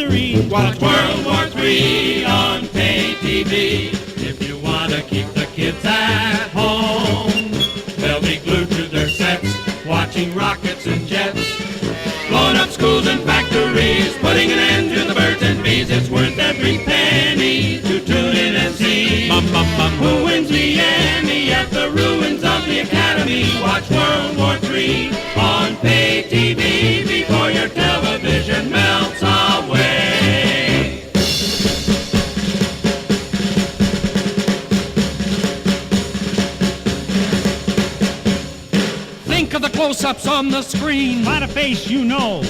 factory. Watch World War III on pay TV. If you want to keep the kids at home, they'll be glued to their sets, watching rockets and jets, blowing up schools and factories, putting an end to the birds and bees. It's worth every penny to tune in and see who wins the Emmy at the ruins of the Academy. Watch World War III on pay TV before your television melts away. Think of the close-ups on the screen. By the face you know.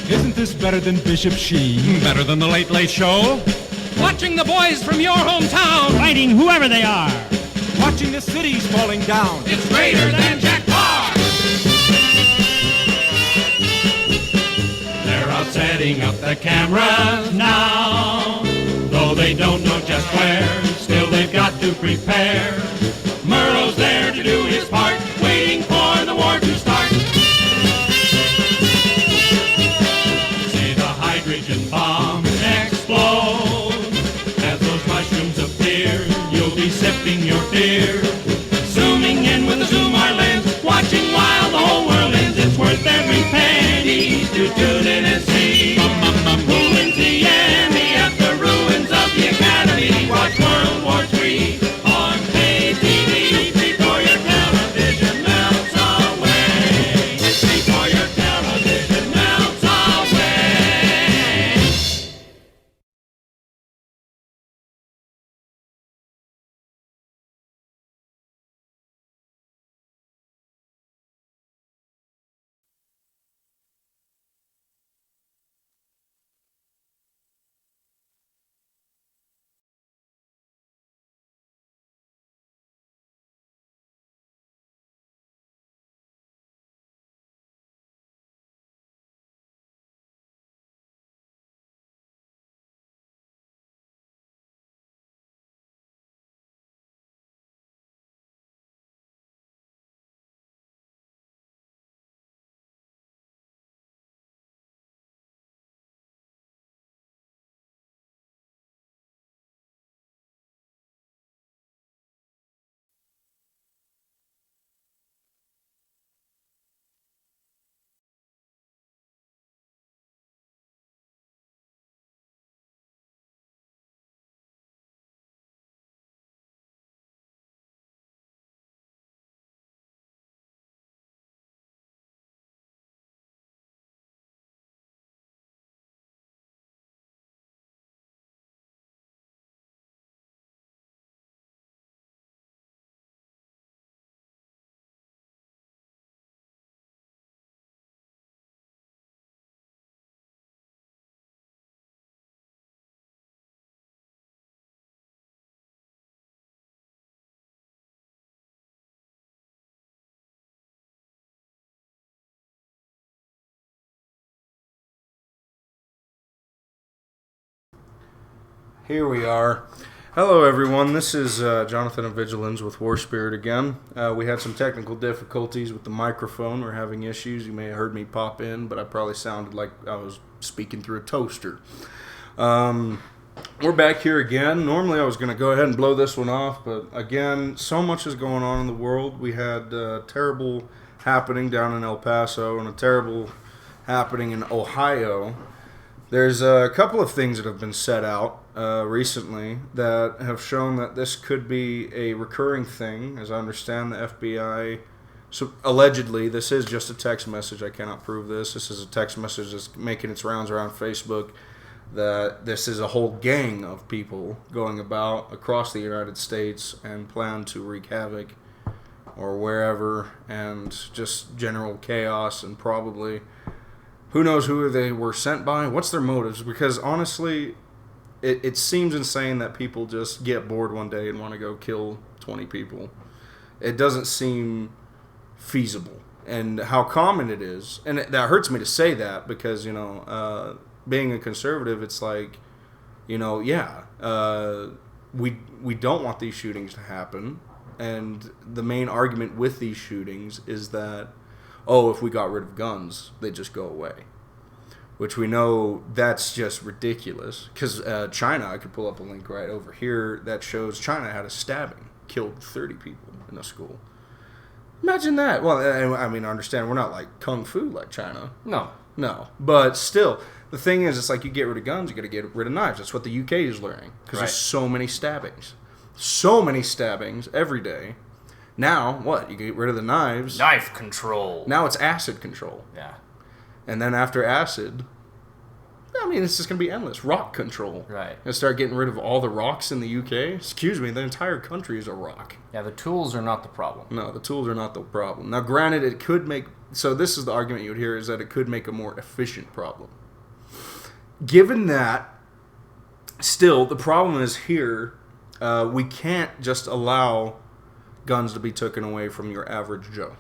Isn't this better than Bishop Sheen? Better than the Late Late Show? Watching the boys from your hometown fighting whoever they are. Watching the cities falling down. It's greater than Jack Parr. They're out setting up the cameras now. Though they don't know just where, still they've got to prepare. Murrow's there to do his part, waiting for the war to start. See the hydrogen bomb explode. As those mushrooms appear, you'll be sipping your beer. Zooming in with a zoom-our lens, watching while the whole world ends. It's worth every penny to tune in and see who wins the Emmy at the ruins of the Academy. Watch World War III on pay TV before your television melts away. Before your television melts away. Here we are. Hello everyone, this is Jonathan of Evigilans with War Spirit again. We had some technical difficulties with the microphone. We're having issues. You may have heard me pop in, but I probably sounded like I was speaking through a toaster. We're back here again. Normally I was going to go ahead and blow this one off, but again, so much is going on in the world. We had terrible happening down in El Paso and a terrible happening in Ohio. There's a couple of things that have been set out recently that have shown that this could be a recurring thing. As I understand, the FBI, so allegedly, this is just a text message. I cannot prove this. This is a text message that's making its rounds around Facebook, that this is a whole gang of people going about across the United States and plan to wreak havoc or wherever, and just general chaos, and probably who knows who they were sent by, what's their motives, because honestly, it seems insane that people just get bored one day and want to go kill 20 people. It doesn't seem feasible. And how common it is, and that hurts me to say that, because, you know, being a conservative, it's like, you know, we don't want these shootings to happen, and the main argument with these shootings is that, oh, if we got rid of guns, they'd just go away. which we know that's just ridiculous. Because China, I could pull up a link right over here that shows China had a stabbing, killed 30 people in a school. Imagine that. Well, I mean, I understand we're not like kung fu like China. No. But still, the thing is, it's like you get rid of guns, you got to get rid of knives. That's what the UK is learning. Because there's so many stabbings. So many stabbings every day. Now, what? You get rid of the knives. Knife control. Now it's acid control. Yeah. And then after acid, I mean, it's just going to be endless. Rock control. Right. And start getting rid of all the rocks in the UK. Excuse me, the entire country is a rock. Yeah, the tools are not the problem. No, the tools are not the problem. Now, granted, it could make... So this is the argument you would hear, is that it could make a more efficient problem. Given that, still, the problem is here, we can't just allow guns to be taken away from your average Joe.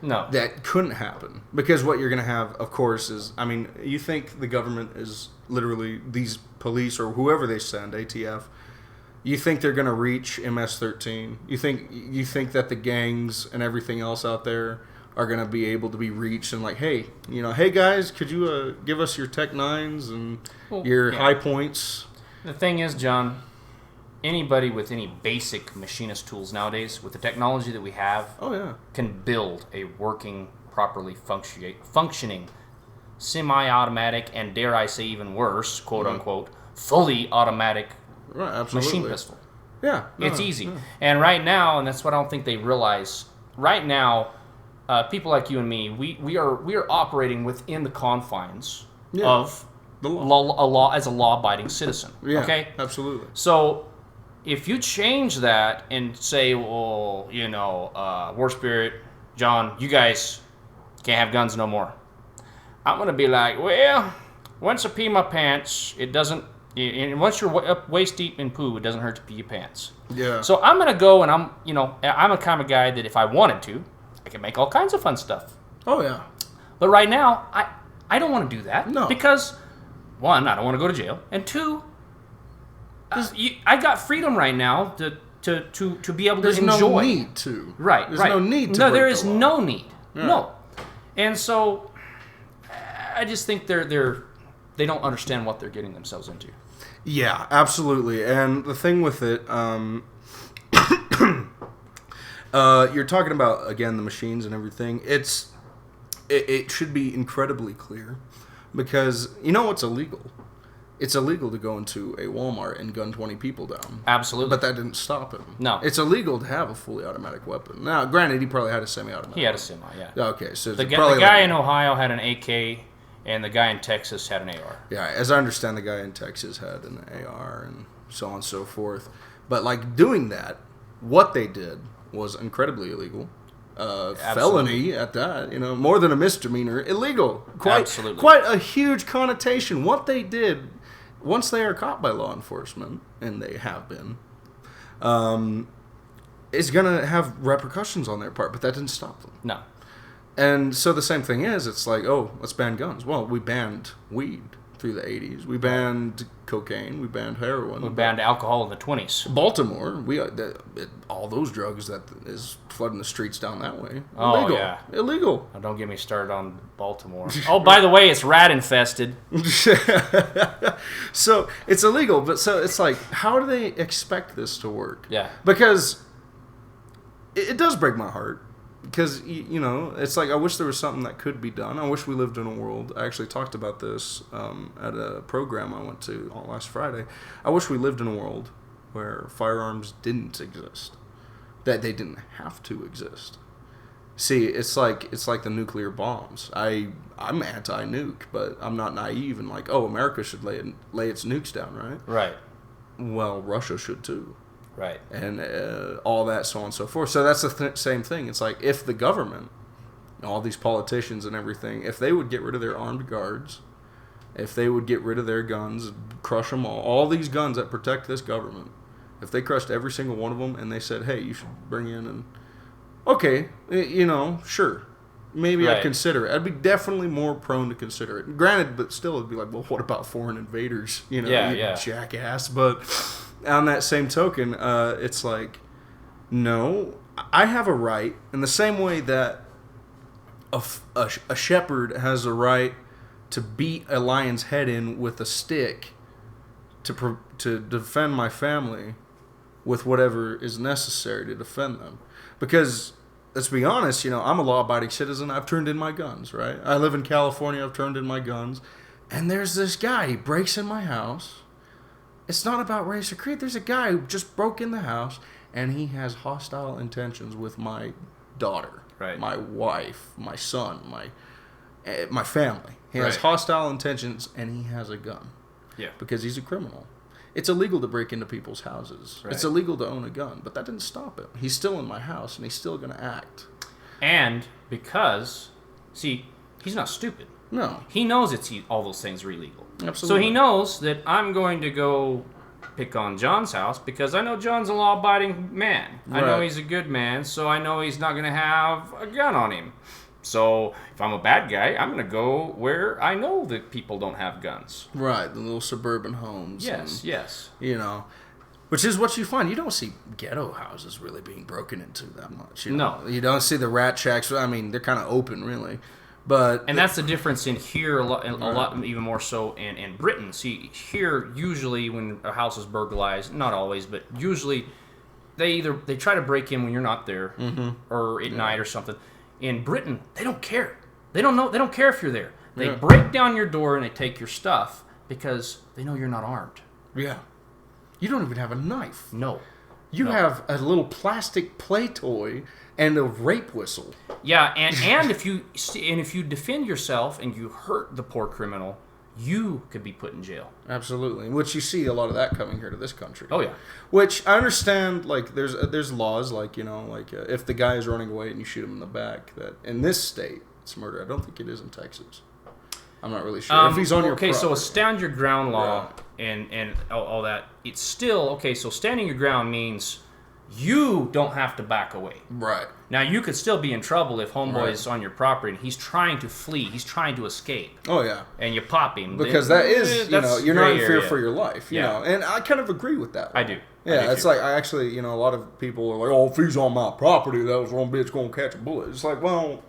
No. That couldn't happen. Because what you're going to have, of course, is... I mean, you think the government is literally... These police or whoever they send, ATF... You think they're going to reach MS-13? You think that the gangs and everything else out there are going to be able to be reached and like, hey, hey guys, could you give us your Tech 9s and your high points? The thing is, John, anybody with any basic machinist tools nowadays, with the technology that we have, can build a working, properly functioning, semi-automatic, and dare I say even worse, quote unquote, fully automatic machine pistol. Yeah. It's easy. Yeah. And right now, and that's what I don't think they realize, right now, people like you and me, we are operating within the confines of the law as a law-abiding citizen. Yeah, okay? Absolutely. So if you change that and say, well, War Spirit, John, you guys can't have guns no more, I'm going to be like, well, once I pee my pants, it doesn't... And once you're up waist deep in poo, it doesn't hurt to pee your pants. Yeah. So I'm gonna go, and I'm a kind of guy that if I wanted to, I can make all kinds of fun stuff. Oh yeah. But right now, I don't want to do that. No. Because one, I don't want to go to jail, and two, I got freedom right now to be able to enjoy. There's no need to. Right. There's right. no need to. No, there is no need. Yeah. No. And so, I just think they don't understand what they're getting themselves into. Yeah, absolutely. And the thing with it, you're talking about, again, the machines and everything. It should be incredibly clear because what's illegal? It's illegal to go into a Walmart and gun 20 people down. Absolutely. But that didn't stop him. No. It's illegal to have a fully automatic weapon. Now, granted, he probably had a semi-automatic. He had a semi, yeah. Okay, so the guy in Ohio had an AK. And the guy in Texas had an AR. Yeah, as I understand, the guy in Texas had an AR and so on and so forth. But, like, doing that, what they did was incredibly illegal. Felony at that, more than a misdemeanor. Illegal. Absolutely. Quite a huge connotation. What they did, once they are caught by law enforcement, and they have been, is going to have repercussions on their part, but that didn't stop them. No. And so the same thing is, it's like, oh, let's ban guns. Well, we banned weed through the 80s. We banned cocaine. We banned heroin. We banned alcohol in the 20s. Baltimore, all those drugs that is flooding the streets down that way. Oh, illegal. yeah. Illegal. Now, don't get me started on Baltimore. Oh, by the way, it's rat infested. So it's illegal, but so it's like, how do they expect this to work? Yeah. Because it does break my heart. Because, it's like I wish there was something that could be done. I wish we lived in a world. I actually talked about this at a program I went to last Friday. I wish we lived in a world where firearms didn't exist. That they didn't have to exist. See, it's like the nuclear bombs. I'm anti-nuke, but I'm not naive and like, oh, America should lay its nukes down, right? Right. Well, Russia should too. Right. And all that, so on and so forth. So that's the same thing. It's like if the government, all these politicians and everything, if they would get rid of their armed guards, if they would get rid of their guns, crush them all these guns that protect this government, if they crushed every single one of them and they said, hey, you should bring in and, okay, sure. Maybe right. I'd consider it. I'd be definitely more prone to consider it. Granted, but still it'd be like, well, what about foreign invaders? You jackass. But on that same token, it's like, no, I have a right in the same way that a shepherd has a right to beat a lion's head in with a stick to defend my family with whatever is necessary to defend them. Because, let's be honest, I'm a law-abiding citizen. I've turned in my guns, right? I live in California. I've turned in my guns. And there's this guy. He breaks in my house. It's not about race or creed. There's a guy who just broke in the house, and he has hostile intentions with my daughter, right, my wife, my son, my family. He has hostile intentions, and he has a gun. Yeah. Because he's a criminal. It's illegal to break into people's houses. Right. It's illegal to own a gun, but that didn't stop him. He's still in my house, and he's still going to act. And because, see, he's not stupid. No. He knows all those things are illegal. Absolutely. So he knows that I'm going to go pick on John's house because I know John's a law-abiding man. Right. I know he's a good man, so I know he's not going to have a gun on him. So if I'm a bad guy, I'm going to go where I know that people don't have guns. Right, the little suburban homes. Yes, yes. Which is what you find. You don't see ghetto houses really being broken into that much. No. You don't see the rat shacks. I mean, they're kind of open, really. And that's the difference in here a lot even more so in Britain. See, here usually when a house is burglarized, not always, but usually they try to break in when you're not there or at night or something. In Britain, they don't care. They don't care if you're there. They break down your door and they take your stuff because they know you're not armed. Yeah. You don't even have a knife. No. You have a little plastic play toy and a rape whistle. Yeah, and if you defend yourself and you hurt the poor criminal, you could be put in jail. Absolutely. Which you see a lot of that coming here to this country. Oh yeah. Which I understand. Like there's laws like if the guy is running away and you shoot him in the back, that in this state it's murder. I don't think it is in Texas. I'm not really sure. If he's on your property. So a stand your ground law and all that, it's still okay. So standing your ground means you don't have to back away. Right. Now, you could still be in trouble if homeboy is on your property and he's trying to flee. He's trying to escape. Oh, yeah. And you pop him. Because that is, you're not in fear for your life. You know? And I kind of agree with that. I do. Yeah, it's like, I actually, a lot of people are like, oh, if he's on my property, that was wrong bitch going to catch a bullet. It's like, well,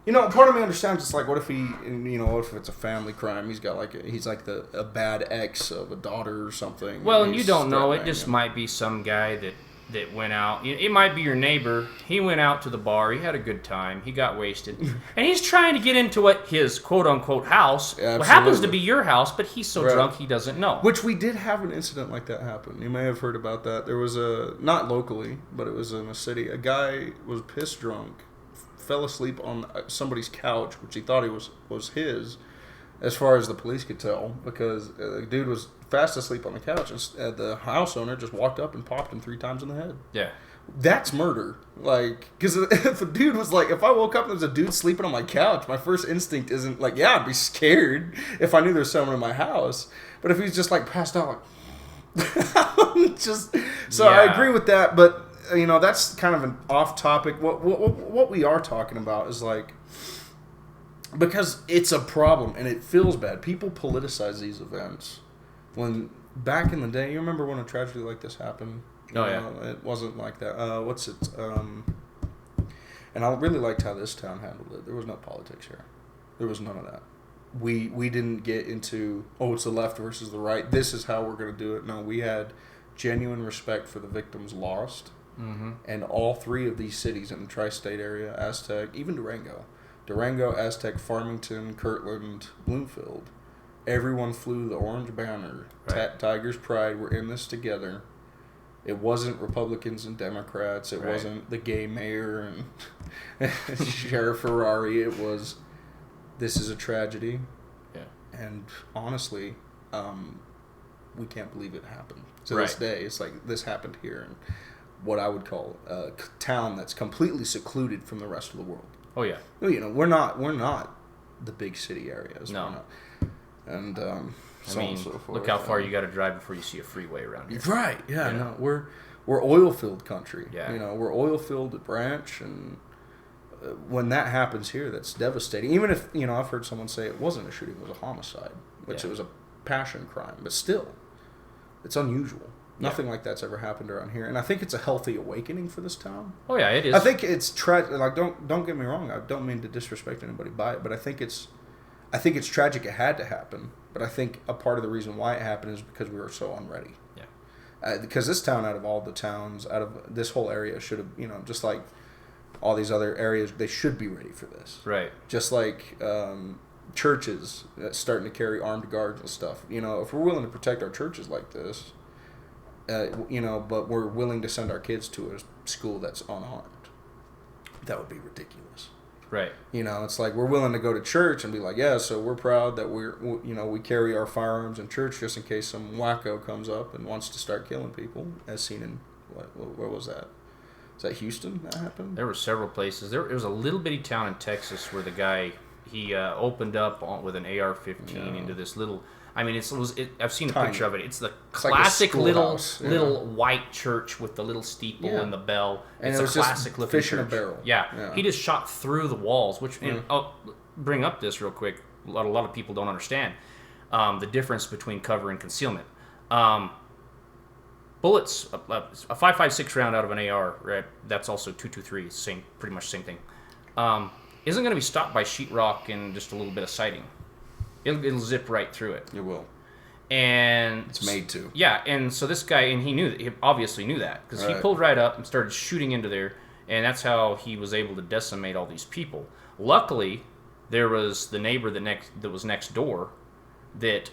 part of me understands. It's like, what if what if it's a family crime? He's got he's like a bad ex of a daughter or something. Well, and you don't know. It just might be some guy that went out. It might be your neighbor. He went out to the bar. He had a good time. He got wasted. And he's trying to get into his quote-unquote house. What happens to be your house, but he's so drunk he doesn't know. Which we did have an incident like that happen. You may have heard about that. There was not locally, but it was in a city. A guy was piss drunk, fell asleep on somebody's couch, which he thought he was his, as far as the police could tell, because the dude was fast asleep on the couch, and the house owner just walked up and popped him 3 times in the head. Yeah. That's murder. Because if a dude was if I woke up and there's a dude sleeping on my couch, my first instinct isn't I'd be scared if I knew there's someone in my house. But if he's just passed out, I agree with that, but that's kind of an off topic. What we are talking about is because it's a problem and it feels bad. People politicize these events. When back in the day, you remember when a tragedy like this happened? Oh yeah. It wasn't like that. And I really liked how this town handled it. There was no politics here. There was none of that. We didn't get into, it's the left versus the right. This is how we're going to do it. No, we had genuine respect for the victims lost. Mm-hmm. And all 3 of these cities in the tri-state area, Aztec, even Durango, Aztec, Farmington, Kirtland, Bloomfield, everyone flew the orange banner. Right. Tigers Pride, we're in this together. It wasn't Republicans and Democrats. It wasn't the gay mayor and Sheriff Ferrari. It was, this is a tragedy. Yeah. And honestly, we can't believe it happened. To this day, it's this happened here. And what I would call a town that's completely secluded from the rest of the world. Oh yeah. We're not the big city areas. No. We're not. And look how far you got to drive before you see a freeway around here. Right. Yeah. No, we're oil field country. Yeah. We're oil field at Branch, and when that happens here, that's devastating. Even if I've heard someone say it wasn't a shooting, it was a homicide, which it was a passion crime, but still, it's unusual. Nothing like that's ever happened around here, and I think it's a healthy awakening for this town. Oh yeah, it is. I think it's tragic. Don't get me wrong. I don't mean to disrespect anybody by it, but I think I think it's tragic it had to happen, but I think a part of the reason why it happened is because we were so unready. Yeah. Because this town, out of all the towns, out of this whole area, should have, just like all these other areas, they should be ready for this. Right. Just like churches that's starting to carry armed guards and stuff. If we're willing to protect our churches like this, but we're willing to send our kids to a school that's unarmed, that would be ridiculous. Right. It's like we're willing to go to church and be like, yeah, so we're proud that we carry our firearms in church just in case some wacko comes up and wants to start killing people, as seen in, where was that? Is that Houston that happened? There were several places. There was a little bitty town in Texas where the guy, he opened up with an AR-15 into this little... I mean, I've seen a picture of it. It's the classic like little white church with the little steeple and the bell. And it's a classic looking fish church. in a barrel. Yeah. He just shot through the walls, which I'll bring up this real quick. A lot of people don't understand the difference between cover and concealment. Bullets, a 5.56 round out of an AR, right? That's also 223, pretty much same thing. Isn't going to be stopped by sheetrock and just a little bit of sighting. It'll zip right through it. It will. And it's made to. Yeah, and so this guy, and he obviously knew that, because he pulled right up and started shooting into there, and that's how he was able to decimate all these people. Luckily, there was the neighbor that was next door that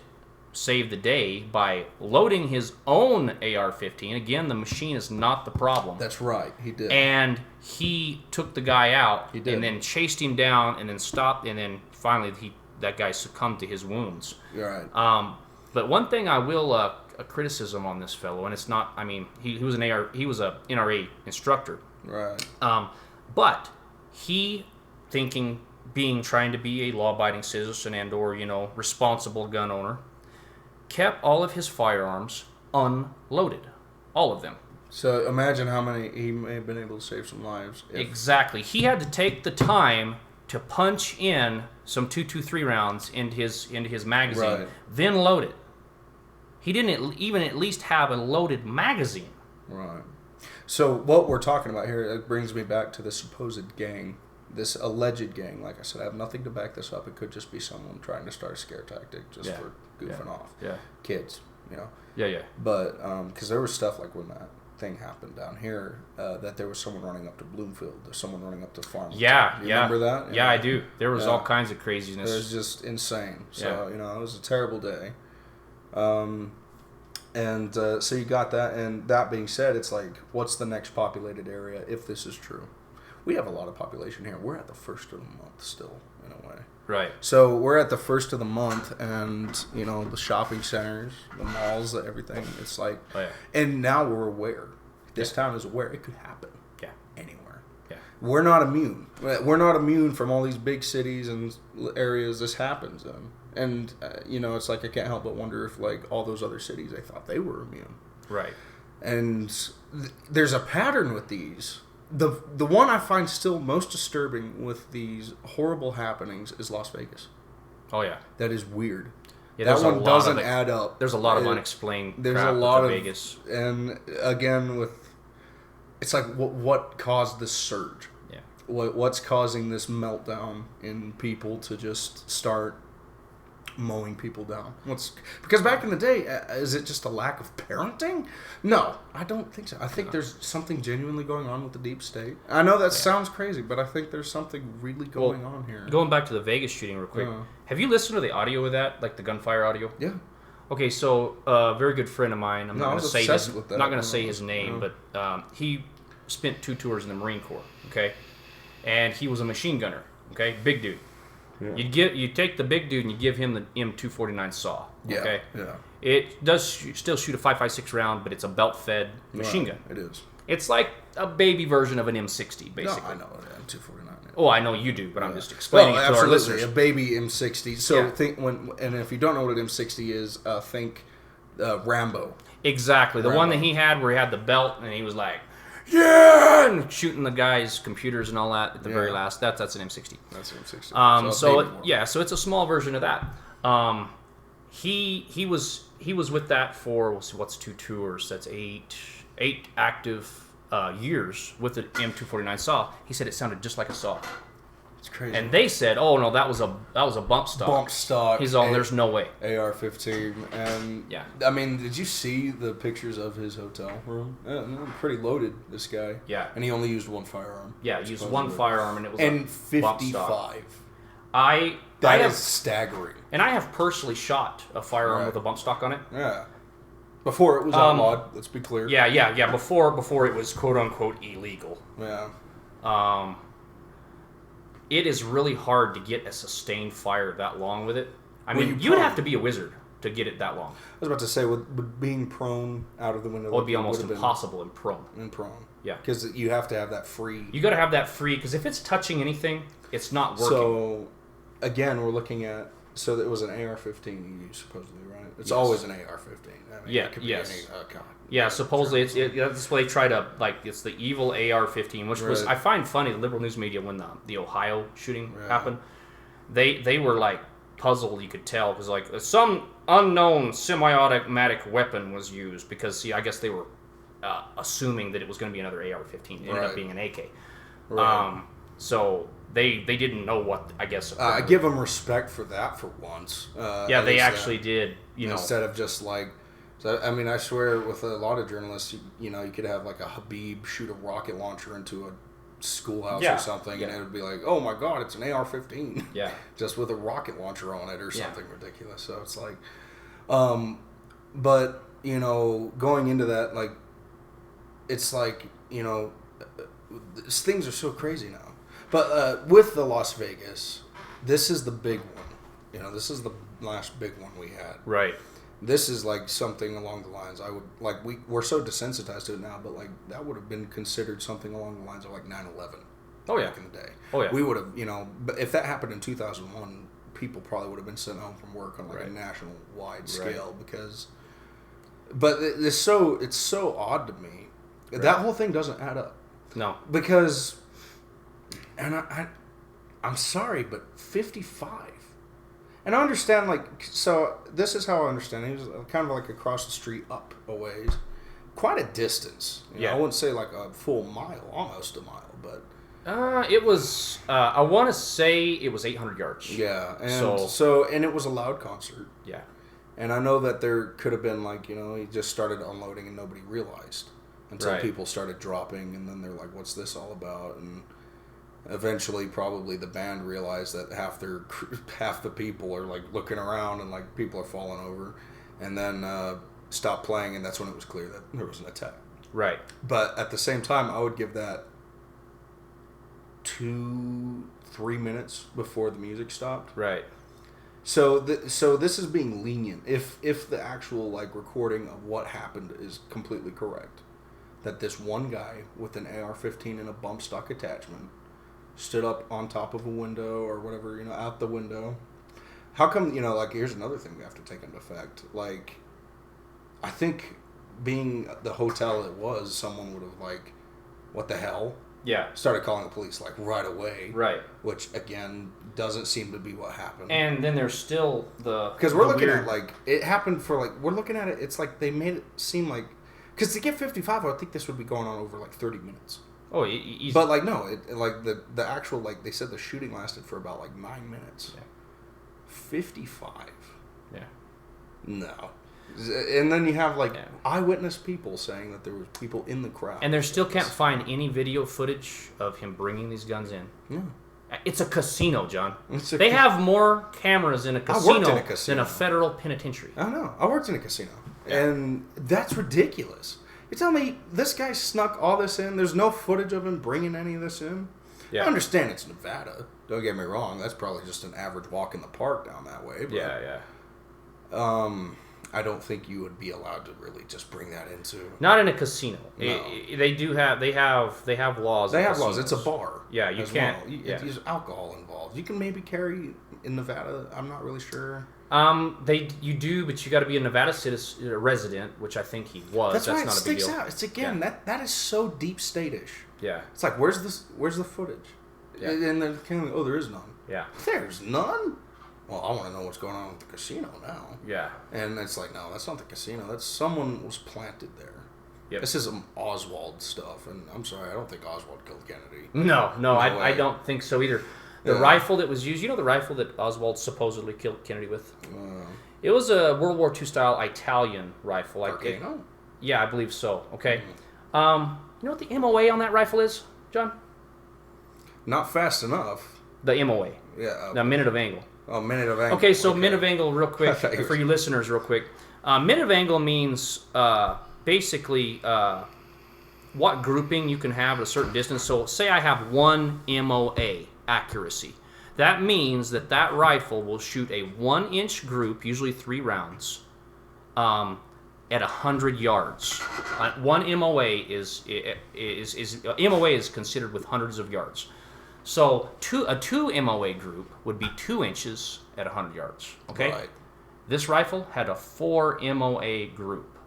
saved the day by loading his own AR-15. Again, the machine is not the problem. That's right, he did. And he took the guy out, and then chased him down, and then stopped, and then finally that guy succumbed to his wounds. You're right. But one thing I will a criticism on this fellow, and it's not. I mean, he was an NRA instructor. Right. But he trying to be a law-abiding citizen and/or responsible gun owner, kept all of his firearms unloaded, all of them. So imagine how many he may have been able to save some lives. Exactly. He had to take the time to punch in some 223 rounds into his magazine, then load it. He didn't even at least have a loaded magazine. Right. So what we're talking about here, it brings me back to the supposed gang, this alleged gang. Like I said, I have nothing to back this up. It could just be someone trying to start a scare tactic just for goofing off. Yeah. Kids, Yeah. But because there was stuff like when that thing happened down here, that there was someone running up to Bloomfield, there's someone running up to Farmington. Yeah, Remember that? Yeah, I do. There was all kinds of craziness. It was just insane. So it was a terrible day. So you got that, and that being said, it's like, what's the next populated area if this is true? We have a lot of population here. We're at the first of the month still, in a way. Right. So we're at the first of the month, and the shopping centers, the malls, everything. It's like, and now we're aware. This town is aware it could happen. Yeah. Anywhere. Yeah. We're not immune. We're not immune from all these big cities and areas this happens in. And it's like I can't help but wonder if like all those other cities, they thought they were immune. Right. And there's a pattern with these. The one I find still most disturbing with these horrible happenings is Las Vegas. Oh yeah, that is weird. Yeah, that one doesn't add up. There's a lot of unexplained. There's crap a lot with of Vegas, and again it's like what caused this surge? Yeah, what's causing this meltdown in people to just start mowing people down? Because back in the day, is it just a lack of parenting? No, I don't think so. I think there's something genuinely going on with the deep state. I know that sounds crazy, but I think there's something really going on here. Going back to the Vegas shooting real quick, have you listened to the audio of that, like the gunfire audio? Yeah. Okay, so a very good friend of mine, I'm not going to say his name, but he spent 2 tours in the Marine Corps, okay? And he was a machine gunner, okay? Big dude. Yeah. You take the big dude and you give him the M249 saw. Okay. Yeah. It does still shoot a 5.56 round, but it's a belt-fed machine gun. It is. It's like a baby version of an M60, basically. No, I know what an M249 is. Oh, I know you do, but I'm just explaining it to our listeners. A baby M60. So and if you don't know what an M60 is, think Rambo. Exactly, the one that he had where he had the belt and he was like, and shooting the guy's computers and all that at the very last. That's an M60. That's an M60. So it's a small version of that. He was with that for what's 2 tours? That's eight active years with the M249 saw. He said it sounded just like a saw. It's crazy. And they said, "Oh no, that was a bump stock." Bump stock. He's all, "There's no way." AR-15, and yeah. I mean, did you see the pictures of his hotel room? Pretty loaded, this guy. Yeah. And he only used one firearm. Yeah, he used one firearm, and it was and a 55. bump stock. That is staggering. And I have personally shot a firearm with a bump stock on it. Yeah. Before it was outlawed, let's be clear. Yeah. Before it was quote unquote illegal. Yeah. It is really hard to get a sustained fire that long with it. I mean, you would have to be a wizard to get it that long. I was about to say, with being prone out of the window, it would be almost impossible in prone. Yeah. Because you have to have that free. You got to have that free, because if it's touching anything, it's not working. So, again, we're looking at. So it was an AR-15 you used, supposedly, right? It's always an AR-15. I mean, it could be any, yeah, supposedly that's what they try to, like, it's the evil AR-15, which was, I find funny, the liberal news media, when the Ohio shooting happened, they were, like, puzzled, you could tell, because, like, some unknown semi-automatic weapon was used, because, see, I guess they were assuming that it was going to be another AR-15. It ended up being an AK. So they didn't know what, I guess. I give them respect for that for once. They actually did, instead of just like. So, I mean, I swear with a lot of journalists, you could have like a Habib shoot a rocket launcher into a schoolhouse or something, and it would be like, oh my God, it's an AR-15. Yeah. Just with a rocket launcher on it or something ridiculous. So it's like, but, going into that, like, it's like, things are so crazy now. But with the Las Vegas, this is the big one. This is the last big one we had. Right. This is like something along the lines I would like. We're so desensitized to it now, but like that would have been considered something along the lines of like 9/11. Oh yeah. Back in the day. Oh yeah. We would have, but if that happened in 2001, people probably would have been sent home from work on like a national wide scale because. But it's so odd to me. That whole thing doesn't add up. No. Because. And I'm sorry, but 55. And I understand, like, so this is how I understand it. He was kind of like across the street up a ways. Quite a distance. I wouldn't say like a full mile, almost a mile, but. It was, I want to say it was 800 yards. Yeah. And and it was a loud concert. Yeah. And I know that there could have been like, he just started unloading and nobody realized until people started dropping. And then they're like, what's this all about? And. Eventually, probably the band realized that half the people are like looking around and like people are falling over, and then stopped playing, and that's when it was clear that there was an attack. Right. But at the same time, I would give that 2-3 minutes before the music stopped. Right. So this is being lenient. If the actual like recording of what happened is completely correct, that this one guy with an AR-15 and a bump stock attachment stood up on top of a window or whatever, out the window. How come, like, here's another thing we have to take into effect. Like, I think being the hotel it was, someone would have, like, what the hell? Yeah. Started calling the police, like, right away. Right. Which, again, doesn't seem to be what happened. And then there's still because we're looking at, like, it happened for, like, we're looking at it, it's like they made it seem like, because to get 55, I think this would be going on over, like, 30 minutes. Oh, easy. But like no, like the actual like they said the shooting lasted for about like 9 minutes. Yeah. 55. Yeah. No. And then you have like eyewitness people saying that there was people in the crowd. And there still can't find any video footage of him bringing these guns in. Yeah. It's a casino, John. They have more cameras in a casino than a federal penitentiary. I know. I worked in a casino. Yeah. And that's ridiculous. You tell me this guy snuck all this in? There's no footage of him bringing any of this in? Yeah. I understand it's Nevada. Don't get me wrong. That's probably just an average walk in the park down that way. But, I don't think you would be allowed to really just bring that into... Not in a casino. No. They have laws. They have laws. It's a bar. Yeah, you can't. Well. There's alcohol involved. You can maybe carry in Nevada. I'm not really sure. You do, but you got to be a Nevada citizen, resident, which I think he was. That's why not it a big sticks deal. out. It's again that is so deep state-ish. Yeah. It's like where's the footage? Yeah. And they're kind of there is none. Yeah. There's none. Well, I want to know what's going on with the casino now. Yeah. And it's like no, that's not the casino. That's someone was planted there. Yep. This is some Oswald stuff, and I'm sorry, I don't think Oswald killed Kennedy. No, I don't think so either. The rifle that was used, the rifle that Oswald supposedly killed Kennedy with? It was a World War II style Italian rifle. Yeah, I believe so. Okay. You know what the MOA on that rifle is, John? Not fast enough. The MOA. Yeah. The minute of angle. Oh, minute of angle. Okay, so minute of angle, real quick, for you listeners, real quick. Minute of angle means basically what grouping you can have at a certain distance. So say I have 1 MOA accuracy. That means that rifle will shoot a 1-inch group, usually 3 rounds, at 100 yards. 1 MOA is MOA is considered with hundreds of yards. So a 2 MOA group would be 2 inches at 100 yards. Okay. Right. This rifle had a 4 MOA group,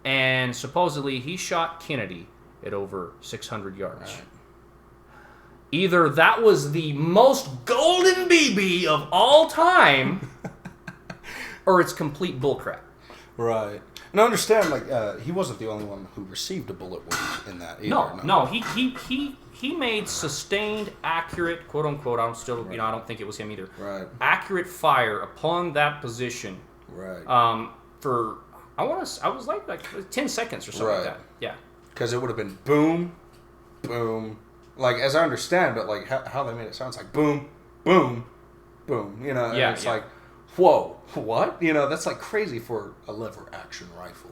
and supposedly he shot Kennedy at over 600 yards. Right. Either that was the most golden BB of all time, or it's complete bullcrap. Right. And I understand, he wasn't the only one who received a bullet wound in that either. No. He made sustained, accurate, quote unquote. I don't think it was him either. Right. Accurate fire upon that position. Right. For I was like 10 seconds or something like that. Yeah. Because it would have been boom, boom. Like, as I understand, but how they made it sound, it's like boom, boom, boom. It's like, whoa, what? That's like crazy for a lever action rifle.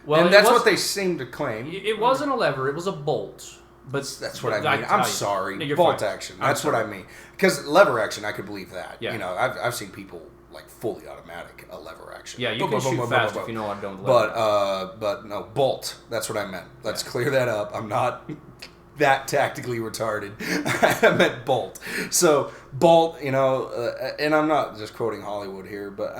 Well, and that's what they seem to claim. It wasn't a lever; it was a bolt. But that's what I mean. I'm sorry, bolt action. That's what I mean. Because lever action, I could believe that. Yeah. I've seen people fully automatic a lever action. Yeah, you can shoot fast if you know what I'm doing. But no, bolt. That's what I meant. Let's clear that up. I'm not that tactically retarded. I meant bolt. So bolt, and I'm not just quoting Hollywood here, but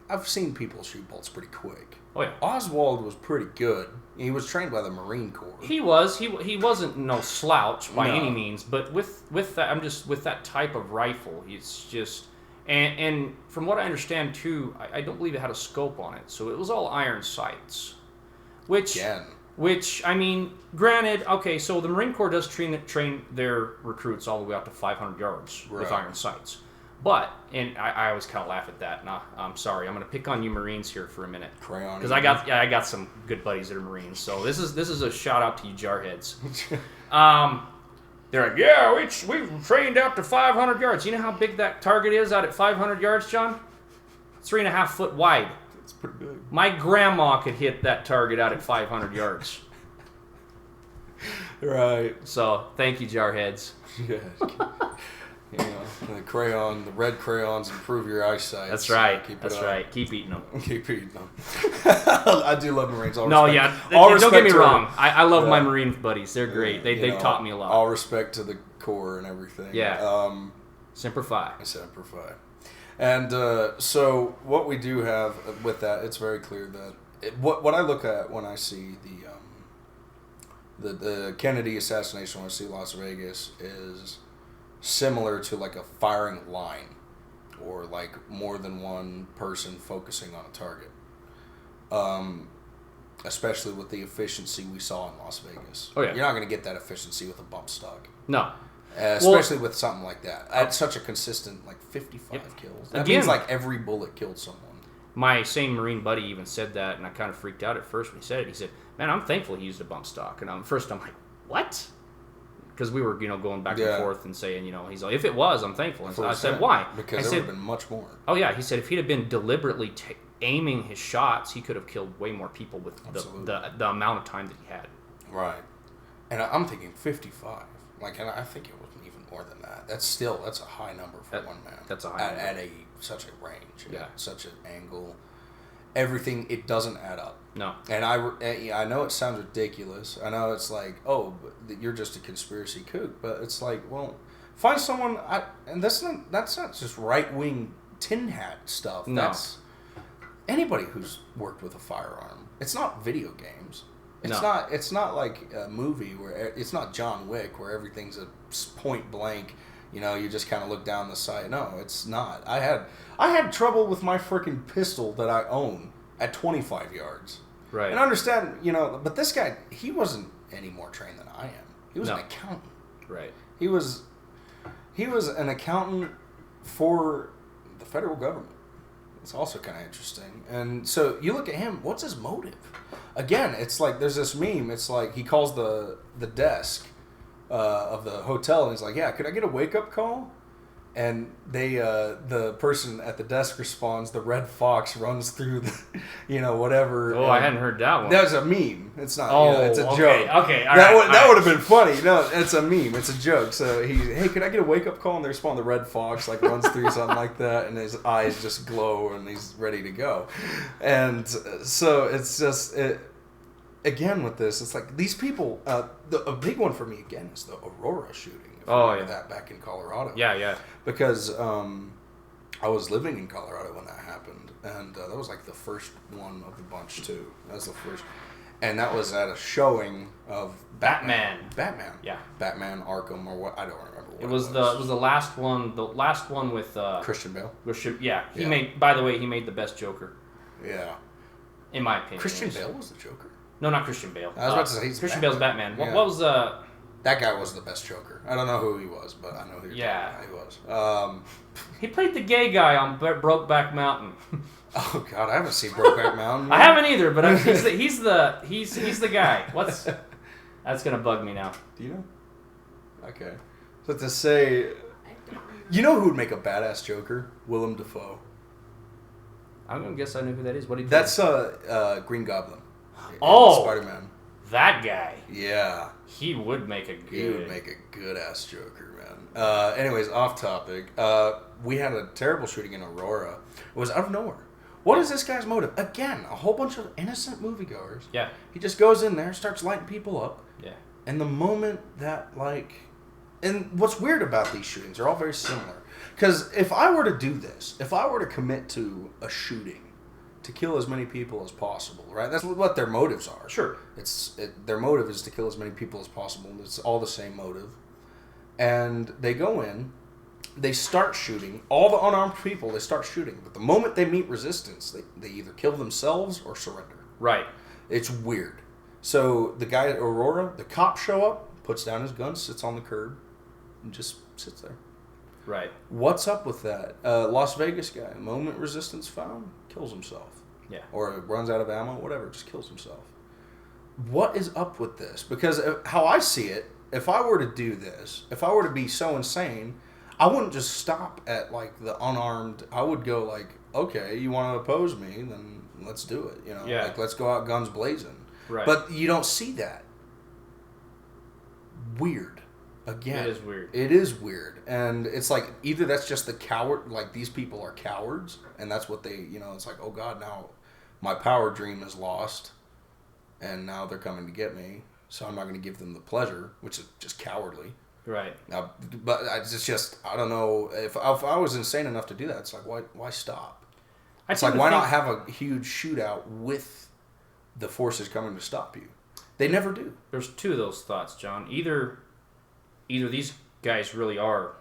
I've seen people shoot bolts pretty quick. Oh yeah. Oswald was pretty good. He was trained by the Marine Corps. He was. He wasn't no slouch by any means, but with that, with that type of rifle, it's just and from what I understand too, I don't believe it had a scope on it, so it was all iron sights, which I mean, granted, okay, so the Marine Corps does train their recruits all the way out to 500 yards with iron sights. But, and I always kind of laugh at that. Nah, I'm sorry. I'm going to pick on you Marines here for a minute. Crayon. Because I got some good buddies that are Marines. So this is a shout out to you jarheads. They're like, yeah, we trained out to 500 yards. You know how big that target is out at 500 yards, John? 3.5 foot wide. It's pretty big. My grandma could hit that target out at 500 yards. Right. So thank you, jarheads. Yeah. The red crayons improve your eyesight. That's right. That's right. Keep eating them. Keep eating them. I do love Marines. Don't get me wrong. I love my Marine buddies. They're great. They've taught me a lot. All respect to the Corps and everything. Yeah. Semper Fi. Semper Fi. And so what we do have with that, it's very clear that what I look at when I see the Kennedy assassination, when I see Las Vegas, is similar to a firing line, or more than one person focusing on a target. Especially with the efficiency we saw in Las Vegas. Oh yeah, you're not going to get that efficiency with a bump stock. No, especially with something like that. At such a consistent 55 kills. That means every bullet killed someone. My same Marine buddy even said that, and I kind of freaked out at first when he said it. He said, "Man, I'm thankful he used a bump stock." And first I'm like, "What?" Because we were, going back and forth and saying, he's like, if it was, I'm thankful. And so I said, why? Because there would have been much more. Oh, yeah. He said if he'd have been deliberately aiming his shots, he could have killed way more people with the amount of time that he had. Right. And I'm thinking 55. And I think it was even more than that. That's a high number for one man. That's a high number. At such a range. Yeah. At such an angle. Everything, it doesn't add up. No. And I know it sounds ridiculous. I know it's but you're just a conspiracy kook. But it's find someone. And that's not just right wing tin hat stuff. No. That's anybody who's worked with a firearm. It's not video games. It's not like a movie where it's not John Wick where everything's a point blank. You just kind of look down the sight. No, it's not. I had trouble with my freaking pistol that I own at 25 yards. Right. And I understand, but this guy, he wasn't any more trained than I am. He was an accountant. Right. He was, He was an accountant for the federal government. It's also kind of interesting. And so you look at him, what's his motive? Again, it's like there's this meme. It's like he calls the desk of the hotel and he's like, yeah, could I get a wake-up call? And the person at the desk responds, the red fox runs through the, whatever. Oh, I hadn't heard that one. That was a meme. It's not, it's a okay, joke. Okay, that would have been funny. No, it's a meme. It's a joke. So hey, could I get a wake-up call? And they respond, the red fox, like, runs through something like that, and his eyes just glow, and he's ready to go. And so it's just, again, with this, it's like, these people, a big one for me, again, is the Aurora shooting. That back in Colorado. Yeah. Because I was living in Colorado when that happened, and that was like the first one of the bunch too. That was the first, and that was at a showing of Batman. Yeah. Batman Arkham or what? I don't remember. What it was the last one. The last one with Christian Bale. He made. By the way, he made the best Joker. Yeah. In my opinion. Christian Bale was the Joker. No, not Christian Bale. I was about to say he's Christian Batman. Bale's Batman. Yeah. What was That guy was the best Joker. I don't know who he was, but I know who he was. He played the gay guy on Brokeback Mountain. Oh God, I haven't seen Brokeback Mountain. I haven't either, but he's the guy. That's gonna bug me now. Do you know? Okay. So to say, you know who would make a badass Joker? Willem Dafoe. I'm gonna guess I know who that is. What did he do? That's Green Goblin. Oh, Spider-Man. That guy. Yeah. He would make a good. He would make a good ass Joker, man. Anyways, off topic. We had a terrible shooting in Aurora. It was out of nowhere. What is this guy's motive? Again, a whole bunch of innocent moviegoers. Yeah. He just goes in there, starts lighting people up. Yeah. And the moment that, and what's weird about these shootings, they're all very similar. Because if I were to do this, if I were to commit to a shooting to kill as many people as possible, right? That's what their motives are. Sure. Their motive is to kill as many people as possible. It's all the same motive. And they go in, they start shooting. All the unarmed people, they start shooting. But the moment they meet resistance, they either kill themselves or surrender. Right. It's weird. So the guy at Aurora, the cops show up, puts down his gun, sits on the curb, and just sits there. Right. What's up with that? Las Vegas guy, moment resistance found, kills himself. Yeah. Or runs out of ammo, whatever, just kills himself. What is up with this? Because how I see it, if I were to do this, if I were to be so insane, I wouldn't just stop at the unarmed. I would go okay, you want to oppose me, then let's do it. Yeah. Let's go out guns blazing. Right. But you don't see that. Weird. Again. It is weird. It is weird. And it's either that's just the coward, these people are cowards, and that's what they, it's oh God, now my power dream is lost, and now they're coming to get me, so I'm not going to give them the pleasure, which is just cowardly. Right. Now, but it's just, I don't know, if I was insane enough to do that, it's why stop? It's why not have a huge shootout with the forces coming to stop you? They never do. There's two of those thoughts, John. Either these guys really are,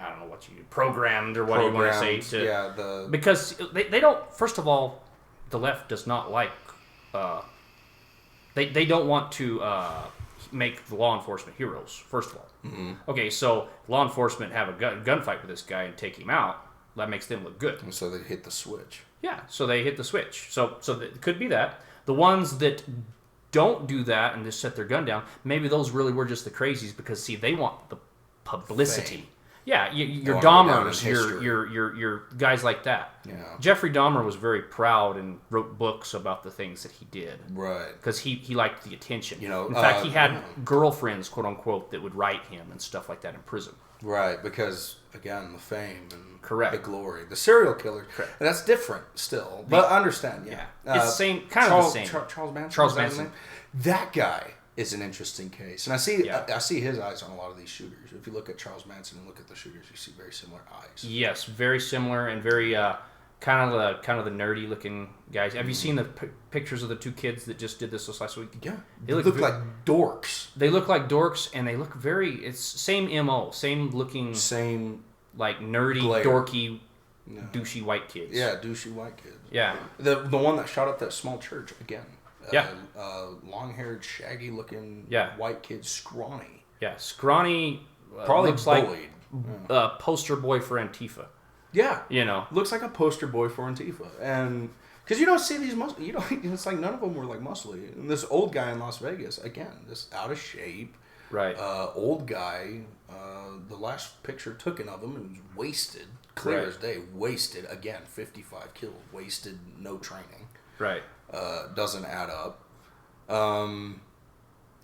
I don't know what you programmed or what you want to say because they don't. First of all, the left does not like. They don't want to make the law enforcement heroes. First of all, Okay, so law enforcement have a gunfight with this guy and take him out. That makes them look good. And so they hit the switch. Yeah, so they hit the switch. So it could be that. The ones that don't do that and just set their gun down, maybe those really were just the crazies because, see, they want the publicity. Fame. Yeah, your Dahmers, your guys like that. Yeah. Jeffrey Dahmer was very proud and wrote books about the things that he did. Right. Because he liked the attention. In fact, he had girlfriends, quote unquote, that would write him and stuff like that in prison. Right, because again, the fame and Correct. the glory, the serial killer. Correct. That's different still, but I understand. Yeah, it's the same, kind of the same. Charles Manson. Charles Manson. That guy is an interesting case, and I see his eyes on a lot of these shooters. If you look at Charles Manson and look at the shooters, you see very similar eyes. Yes, very similar and very kind of the nerdy looking guys. Have you seen the pictures of the two kids that just did this last week? Yeah, they look like dorks. They look like dorks, and they look very. It's same MO, same looking, same like nerdy, glare. Dorky, douchey white kids. Yeah, douchey white kids. Yeah, the one that shot up that small church again. Yeah, long-haired, shaggy-looking white kid, scrawny. Yeah, scrawny. Probably looks bullied. poster boy for Antifa. Yeah. You know. Looks like a poster boy for Antifa. And because you don't see these it's like none of them were like muscly. And this old guy in Las Vegas, again, this out of shape, right? Old guy. The last picture taken of him, and was wasted, clear as day, wasted. Again, 55 killed, wasted, no training. Right. Doesn't add up.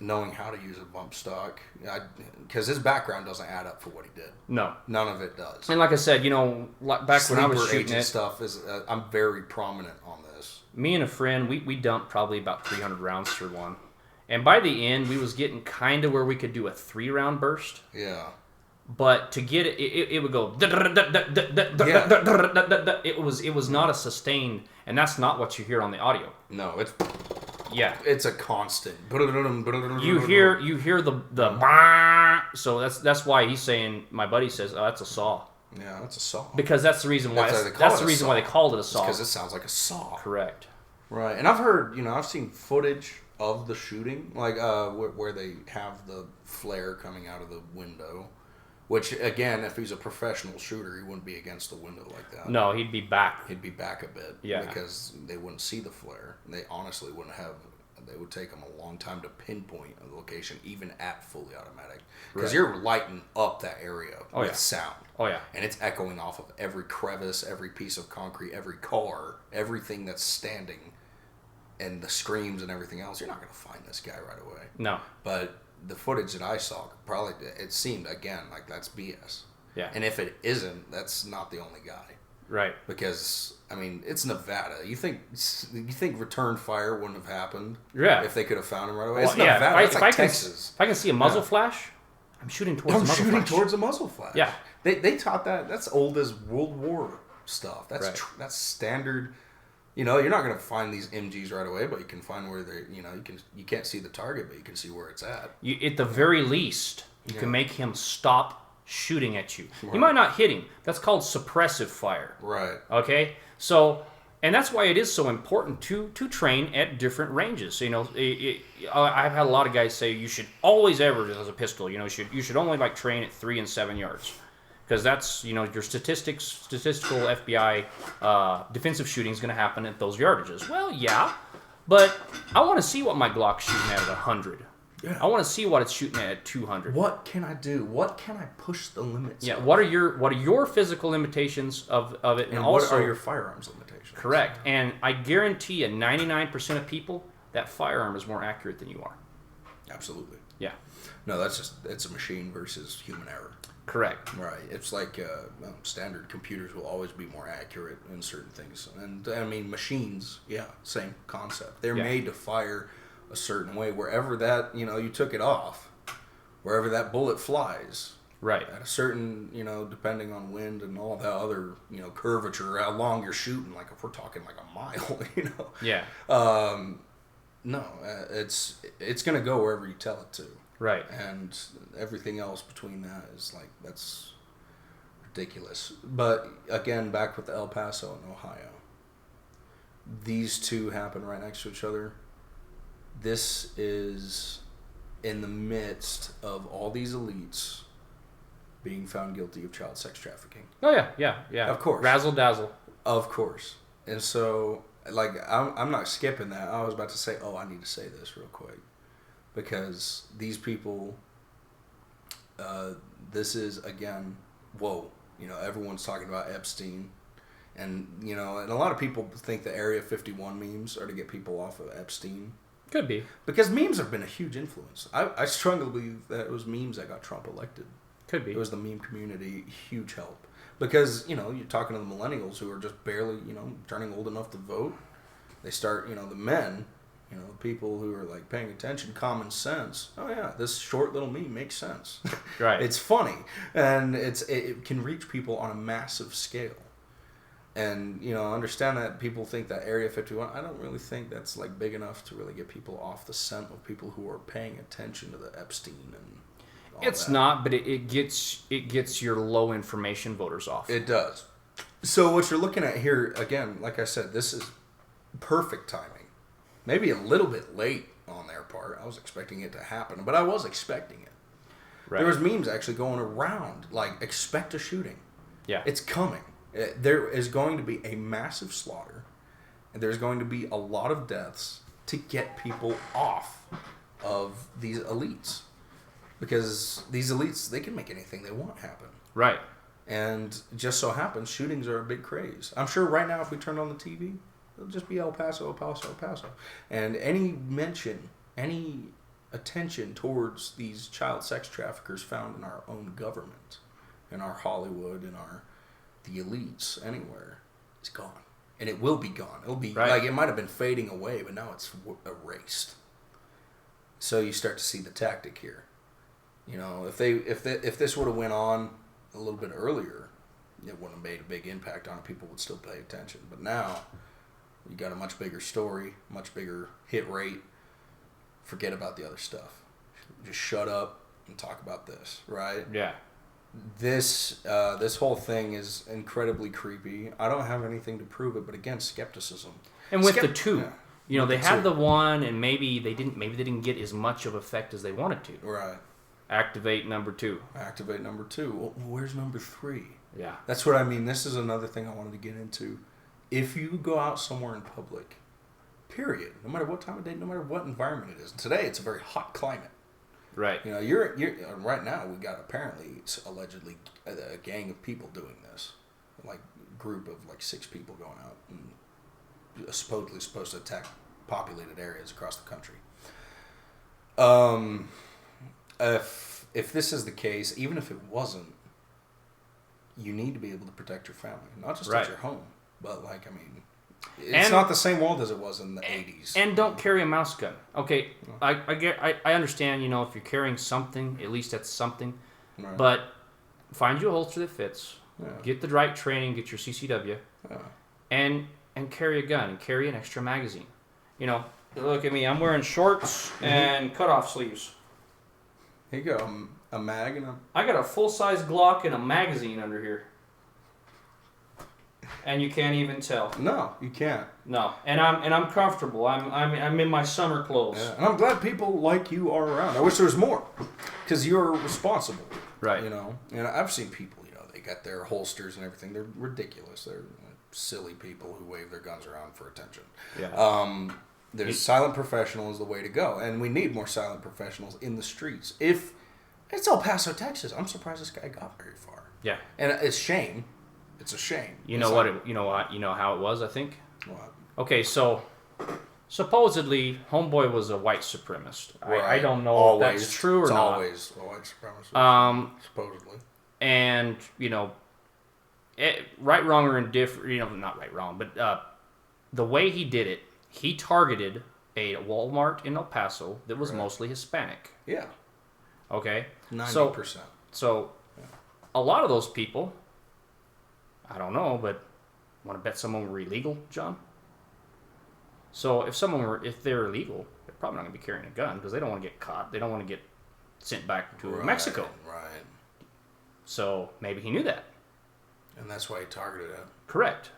Knowing how to use a bump stock, because his background doesn't add up for what he did. No, none of it does. And like I said, you know, back when I was shooting it, stuff is I'm very prominent on this. Me and a friend, we dumped probably about 300 rounds through one, and by the end, we was getting kind of where we could do a 3-round burst. Yeah. But to get it would go. It was not a sustained, and that's not what you hear on the audio. No, it's a constant. You hear the so that's why he's saying, my buddy says, oh, that's a saw. Yeah, that's a saw. Because that's the reason why that's the reason why they called it a saw. Because it sounds like a saw. Correct. Right, and I've heard, I've seen footage of the shooting, like where they have the flare coming out of the window. Which, again, if he's a professional shooter, he wouldn't be against the window like that. No, he'd be back. He'd be back a bit. Yeah. Because they wouldn't see the flare. They honestly wouldn't have... They would take them a long time to pinpoint a location, even at fully automatic. Because you're lighting up that area with sound. Oh, yeah. And it's echoing off of every crevice, every piece of concrete, every car, everything that's standing, and the screams and everything else. You're not going to find this guy right away. No. But... the footage that I saw, it seemed, again, like that's BS. Yeah. And if it isn't, that's not the only guy. Right. Because, I mean, it's Nevada. You think return fire wouldn't have happened? Yeah. If they could have found him right away? Well, it's Nevada. It's like Texas. If I can see a muzzle flash, I'm shooting towards the muzzle flash. I'm shooting towards a muzzle flash. Yeah. They taught that. That's old as World War stuff. That's standard... you're not going to find these MGs right away, but you can find where they, you can't see the target, but you can see where it's at. At the very least, you can make him stop shooting at you. Right. You might not hit him. That's called suppressive fire. Right. Okay? So, and that's why it is so important to train at different ranges. I've had a lot of guys say you should always average as a pistol. You should only train at 3 and 7 yards. Because that's, your statistical FBI defensive shooting is going to happen at those yardages. Well, yeah, but I want to see what my Glock's shooting at 100. Yeah. I want to see what it's shooting at 200. What can I do? What can I push the limits? Yeah. Of? What are your physical limitations of it? And also, what are your firearms limitations? Correct. And I guarantee you, 99% of people, that firearm is more accurate than you are. Absolutely. Yeah. No, it's a machine versus human error. Correct. Right. It's like standard computers will always be more accurate in certain things. And, I mean, machines, same concept. They're made to fire a certain way. Wherever that, you took it off, wherever that bullet flies. Right. At a certain, depending on wind and all that other, curvature, how long you're shooting. Like, if we're talking like a mile, Yeah. No, it's going to go wherever you tell it to. Right. And everything else between that is that's ridiculous. But again, back with El Paso and Ohio. These two happen right next to each other. This is in the midst of all these elites being found guilty of child sex trafficking. Oh, yeah. Of course. Razzle dazzle. Of course. And so, I'm not skipping that. I was about to say, I need to say this real quick. Because these people, this is, again, whoa. Everyone's talking about Epstein. And, and a lot of people think the Area 51 memes are to get people off of Epstein. Could be. Because memes have been a huge influence. I strongly believe that it was memes that got Trump elected. Could be. It was the meme community, huge help. Because, you're talking to the millennials who are just barely, turning old enough to vote. They start, the men... people who are paying attention, common sense. Oh yeah, this short little meme makes sense. Right. It's funny, and it can reach people on a massive scale. And understand that people think that Area 51. I don't really think that's big enough to really get people off the scent of people who are paying attention to the Epstein and. It's that. Not, but it gets your low information voters off. It does. So what you're looking at here again, like I said, this is perfect timing. Maybe a little bit late on their part. I was expecting it to happen, but I was expecting it. Right. There was memes actually going around, like, expect a shooting. Yeah. It's coming. There is going to be a massive slaughter, and there's going to be a lot of deaths to get people off of these elites. Because these elites, they can make anything they want happen. Right. And just so happens, shootings are a big craze. I'm sure right now if we turned on the TV, it'll just be El Paso, El Paso, El Paso. And any mention, any attention towards these child sex traffickers found in our own government, in our Hollywood, in the elites, anywhere, is gone. And it will be gone. It'll be like it might have been fading away, but now it's erased. So you start to see the tactic here. You know, if this would have went on a little bit earlier, it wouldn't have made a big impact on it. People would still pay attention. But now, you got a much bigger story, much bigger hit rate. Forget about the other stuff. Just shut up and talk about this, right? Yeah. This whole thing is incredibly creepy. I don't have anything to prove it, but again, skepticism. And with the two, yeah. you know, they had the one, and maybe they didn't get as much of effect as they wanted to. Right. Activate number 2. Activate number 2. Well, where's number 3? Yeah. That's what I mean. This is another thing I wanted to get into. If you go out somewhere in public, period, no matter what time of day, no matter what environment it is. Today, it's a very hot climate. Right. You know, you're right now. We got apparently, allegedly, a gang of people doing this, like group of like 6 people going out and supposedly supposed to attack populated areas across the country. If this is the case, even if it wasn't, you need to be able to protect your family, not just at your home, but like I mean. It's not the same world as it was in the 80s. And don't carry a mouse gun. Okay, I understand, you know, if you're carrying something, at least that's something. Right. But find you a holster that fits. Yeah. Get the right training, get your CCW. Yeah. And carry a gun and carry an extra magazine. You know, look at me. I'm wearing shorts and cutoff sleeves. Here you go. A mag and a... I got a full-size Glock and a magazine under here. And you can't even tell. No, you can't. No, and I'm comfortable. I'm in my summer clothes. Yeah. And I'm glad people like you are around. I wish there was more, because you're responsible. Right. You know, and I've seen people. You know, they got their holsters and everything. They're ridiculous. They're silly people who wave their guns around for attention. Yeah. There's silent professional is the way to go, and we need more silent professionals in the streets. If it's El Paso, Texas, I'm surprised this guy got very far. Yeah. And it's shame. It's a shame. You know what? You know how it was. I think. What? Okay, so supposedly Homeboy was a white supremacist. Right. I don't know if that's true or not. Always a white supremacist. Supposedly. And you know, right, wrong, or indifferent. You know, not right, wrong, but the way he did it, he targeted a Walmart in El Paso that was mostly Hispanic. Yeah. Okay. 90%. So a lot of those people. I don't know, but want to bet someone were illegal, John? So if they're illegal, they're probably not going to be carrying a gun because they don't want to get caught. They don't want to get sent back to Mexico. Right. So maybe he knew that. And that's why he targeted it. Correct.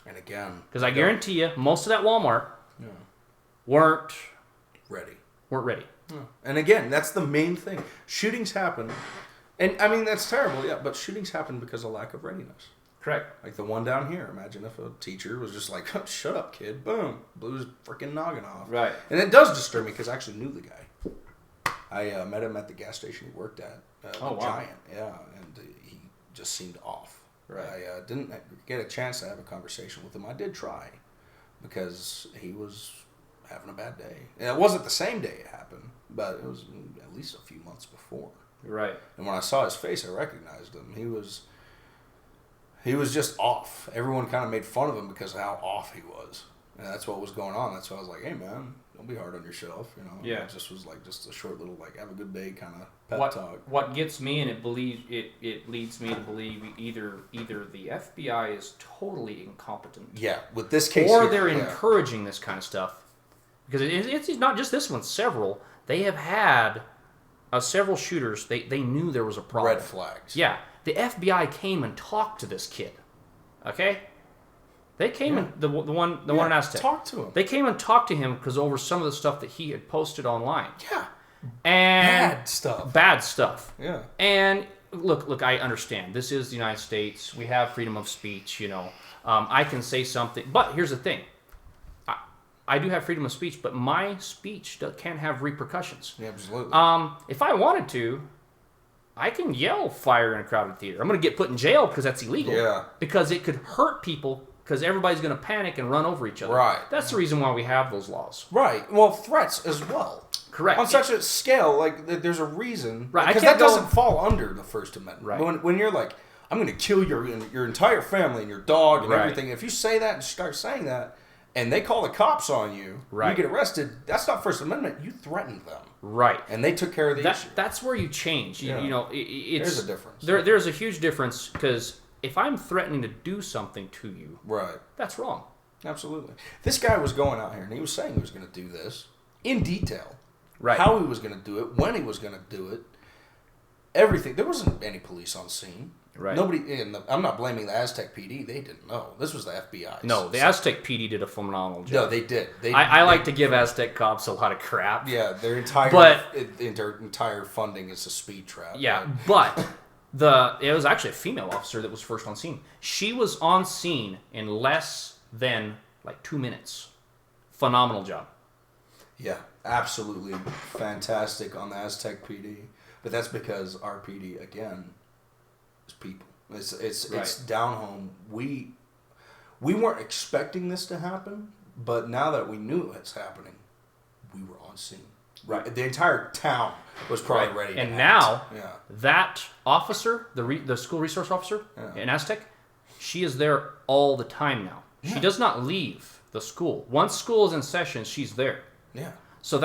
And again, because I guarantee you, most of that Walmart weren't ready. Yeah. And again, that's the main thing. Shootings happen, and I mean that's terrible. Yeah, but shootings happen because of lack of readiness. Correct. Like the one down here. Imagine if a teacher was just like, oh, shut up, kid. Boom. Blew his freaking noggin off. Right. And it does disturb me because I actually knew the guy. I met him at the gas station he worked at. Giant. Yeah. And he just seemed off. Right. I didn't get a chance to have a conversation with him. I did try because he was having a bad day. And it wasn't the same day it happened, but it was at least a few months before. Right. And when I saw his face, I recognized him. He was just off. Everyone kind of made fun of him because of how off he was. And that's what was going on. That's why I was like, hey, man, don't be hard on yourself. You know? Yeah. It just was like just a short little, like, have a good day kind of pep talk. What gets me, and it leads me to believe either the FBI is totally incompetent. Yeah, with this case. Or they're encouraging this kind of stuff. Because it's not just this one, several. They have had several shooters. They knew there was a problem. Red flags. Yeah. The FBI came and talked to this kid. Okay? They came and the one in Aztec. Talked to him. They came and talked to him because over some of the stuff that he had posted online. Yeah. And Bad stuff. Yeah. And look, I understand. This is the United States. We have freedom of speech, I can say something. But here's the thing. I do have freedom of speech, but my speech can't have repercussions. Yeah, absolutely. If I wanted to, I can yell fire in a crowded theater. I'm going to get put in jail because that's illegal. Yeah. Because it could hurt people because everybody's going to panic and run over each other. Right. That's the reason why we have those laws. Right. Well, threats as well. Correct. On such a scale, like, there's a reason. Right. Because that doesn't fall under the First Amendment. Right. When you're like, I'm going to kill your entire family and your dog and right. everything. If you say that and start saying that, and they call the cops on you, right. you get arrested, that's not First Amendment. You threatened them. Right. And they took care of the issue. That's where you change. Yeah. There's a difference. There's a huge difference because if I'm threatening to do something to you, right, that's wrong. Absolutely. This guy was going out here and he was saying he was going to do this in detail. Right. How he was going to do it, when he was going to do it, everything. There wasn't any police on scene. Right. Nobody. I'm not blaming the Aztec PD. They didn't know. This was the FBI. No, the Aztec PD did a phenomenal job. No, they did. I like to give Aztec cops a lot of crap. Yeah, their entire funding is a speed trap. Yeah, but it was actually a female officer that was first on scene. She was on scene in less than like 2 minutes. Phenomenal job. Yeah, absolutely fantastic on the Aztec PD. But that's because our PD again is people. It's down home. We weren't expecting this to happen, but now that we knew it's happening, we were on scene. Right, the entire town was probably ready. And now, that officer, the school resource officer in Aztec, she is there all the time now. Yeah. She does not leave the school. Once school is in session, she's there. Yeah. So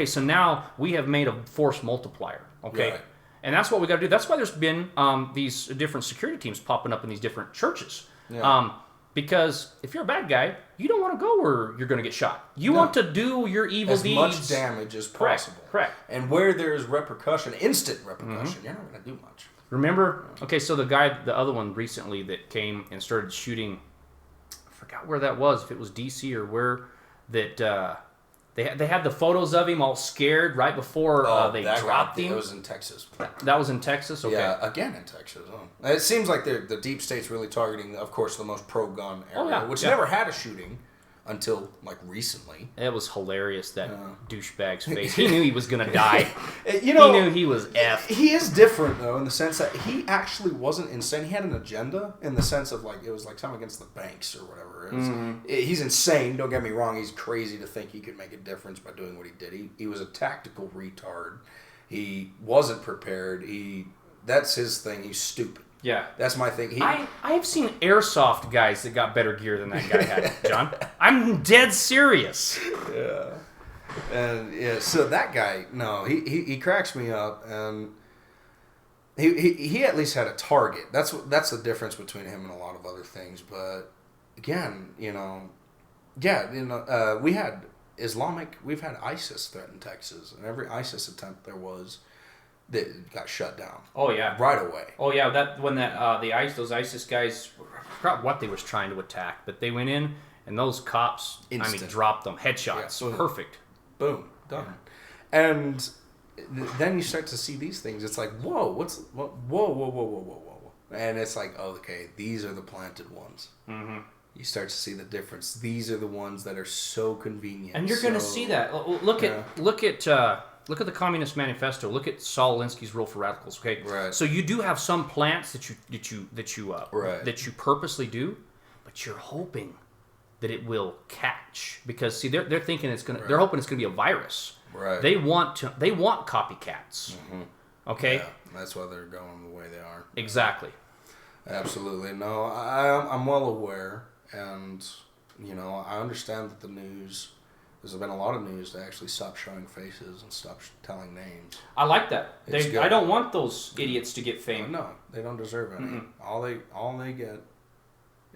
so now we have made a force multiplier. Okay. Right. And that's what we got to do. That's why there's been these different security teams popping up in these different churches. Yeah. Because if you're a bad guy, you don't want to go where you're going to get shot. You want to do your evil deeds. As much damage as possible. Correct. And where there's repercussion, instant repercussion, you're not going to do much. Remember? Okay, so the other one recently that came and started shooting, I forgot where that was, if it was D.C. or where, that they had the photos of him all scared right before they dropped him. It was in Texas. That was in Texas? Okay. Yeah, again in Texas. Oh. It seems like the deep state's really targeting, of course, the most pro-gun area, which never had a shooting until, like, recently. It was hilarious, that douchebag's face. He knew he was going to die. He knew he was F. He is different, though, in the sense that he actually wasn't insane. He had an agenda in the sense of, like, it was like something against the banks or whatever. He's insane, don't get me wrong. He's crazy to think he could make a difference by doing what he did. He was a tactical retard. He wasn't prepared. That's his thing. He's stupid. Yeah. That's my thing. I've seen airsoft guys that got better gear than that guy had, John. I'm dead serious. Yeah. And so that guy, no, he cracks me up, and he at least had a target. That's the difference between him and a lot of other things. But again, we had we've had ISIS threaten Texas, and every ISIS attempt there was, that got shut down. Oh yeah, right away. Oh yeah, those ISIS guys, I forgot what they was trying to attack, but they went in and those cops, dropped them, headshots, perfect, boom, done. And then you start to see these things. It's like, whoa, whoa, and it's like, oh, okay, these are the planted ones. Mm-hmm. You start to see the difference. These are the ones that are so convenient, and you're going to see that. Look at the Communist Manifesto. Look at Saul Alinsky's Rule for Radicals. Okay, right. So you do have some plants that you purposely do, but you're hoping that it will catch, because see they're thinking they're hoping it's gonna be a virus. Right. They want copycats. Mm-hmm. Okay. Yeah, that's why they're going the way they are. Exactly. Absolutely. No, I'm well aware, and I understand that the news. There's been a lot of news to actually stop showing faces and stop telling names. I like that. I don't want those idiots to get fame. No, they don't deserve any. Mm-hmm. All they get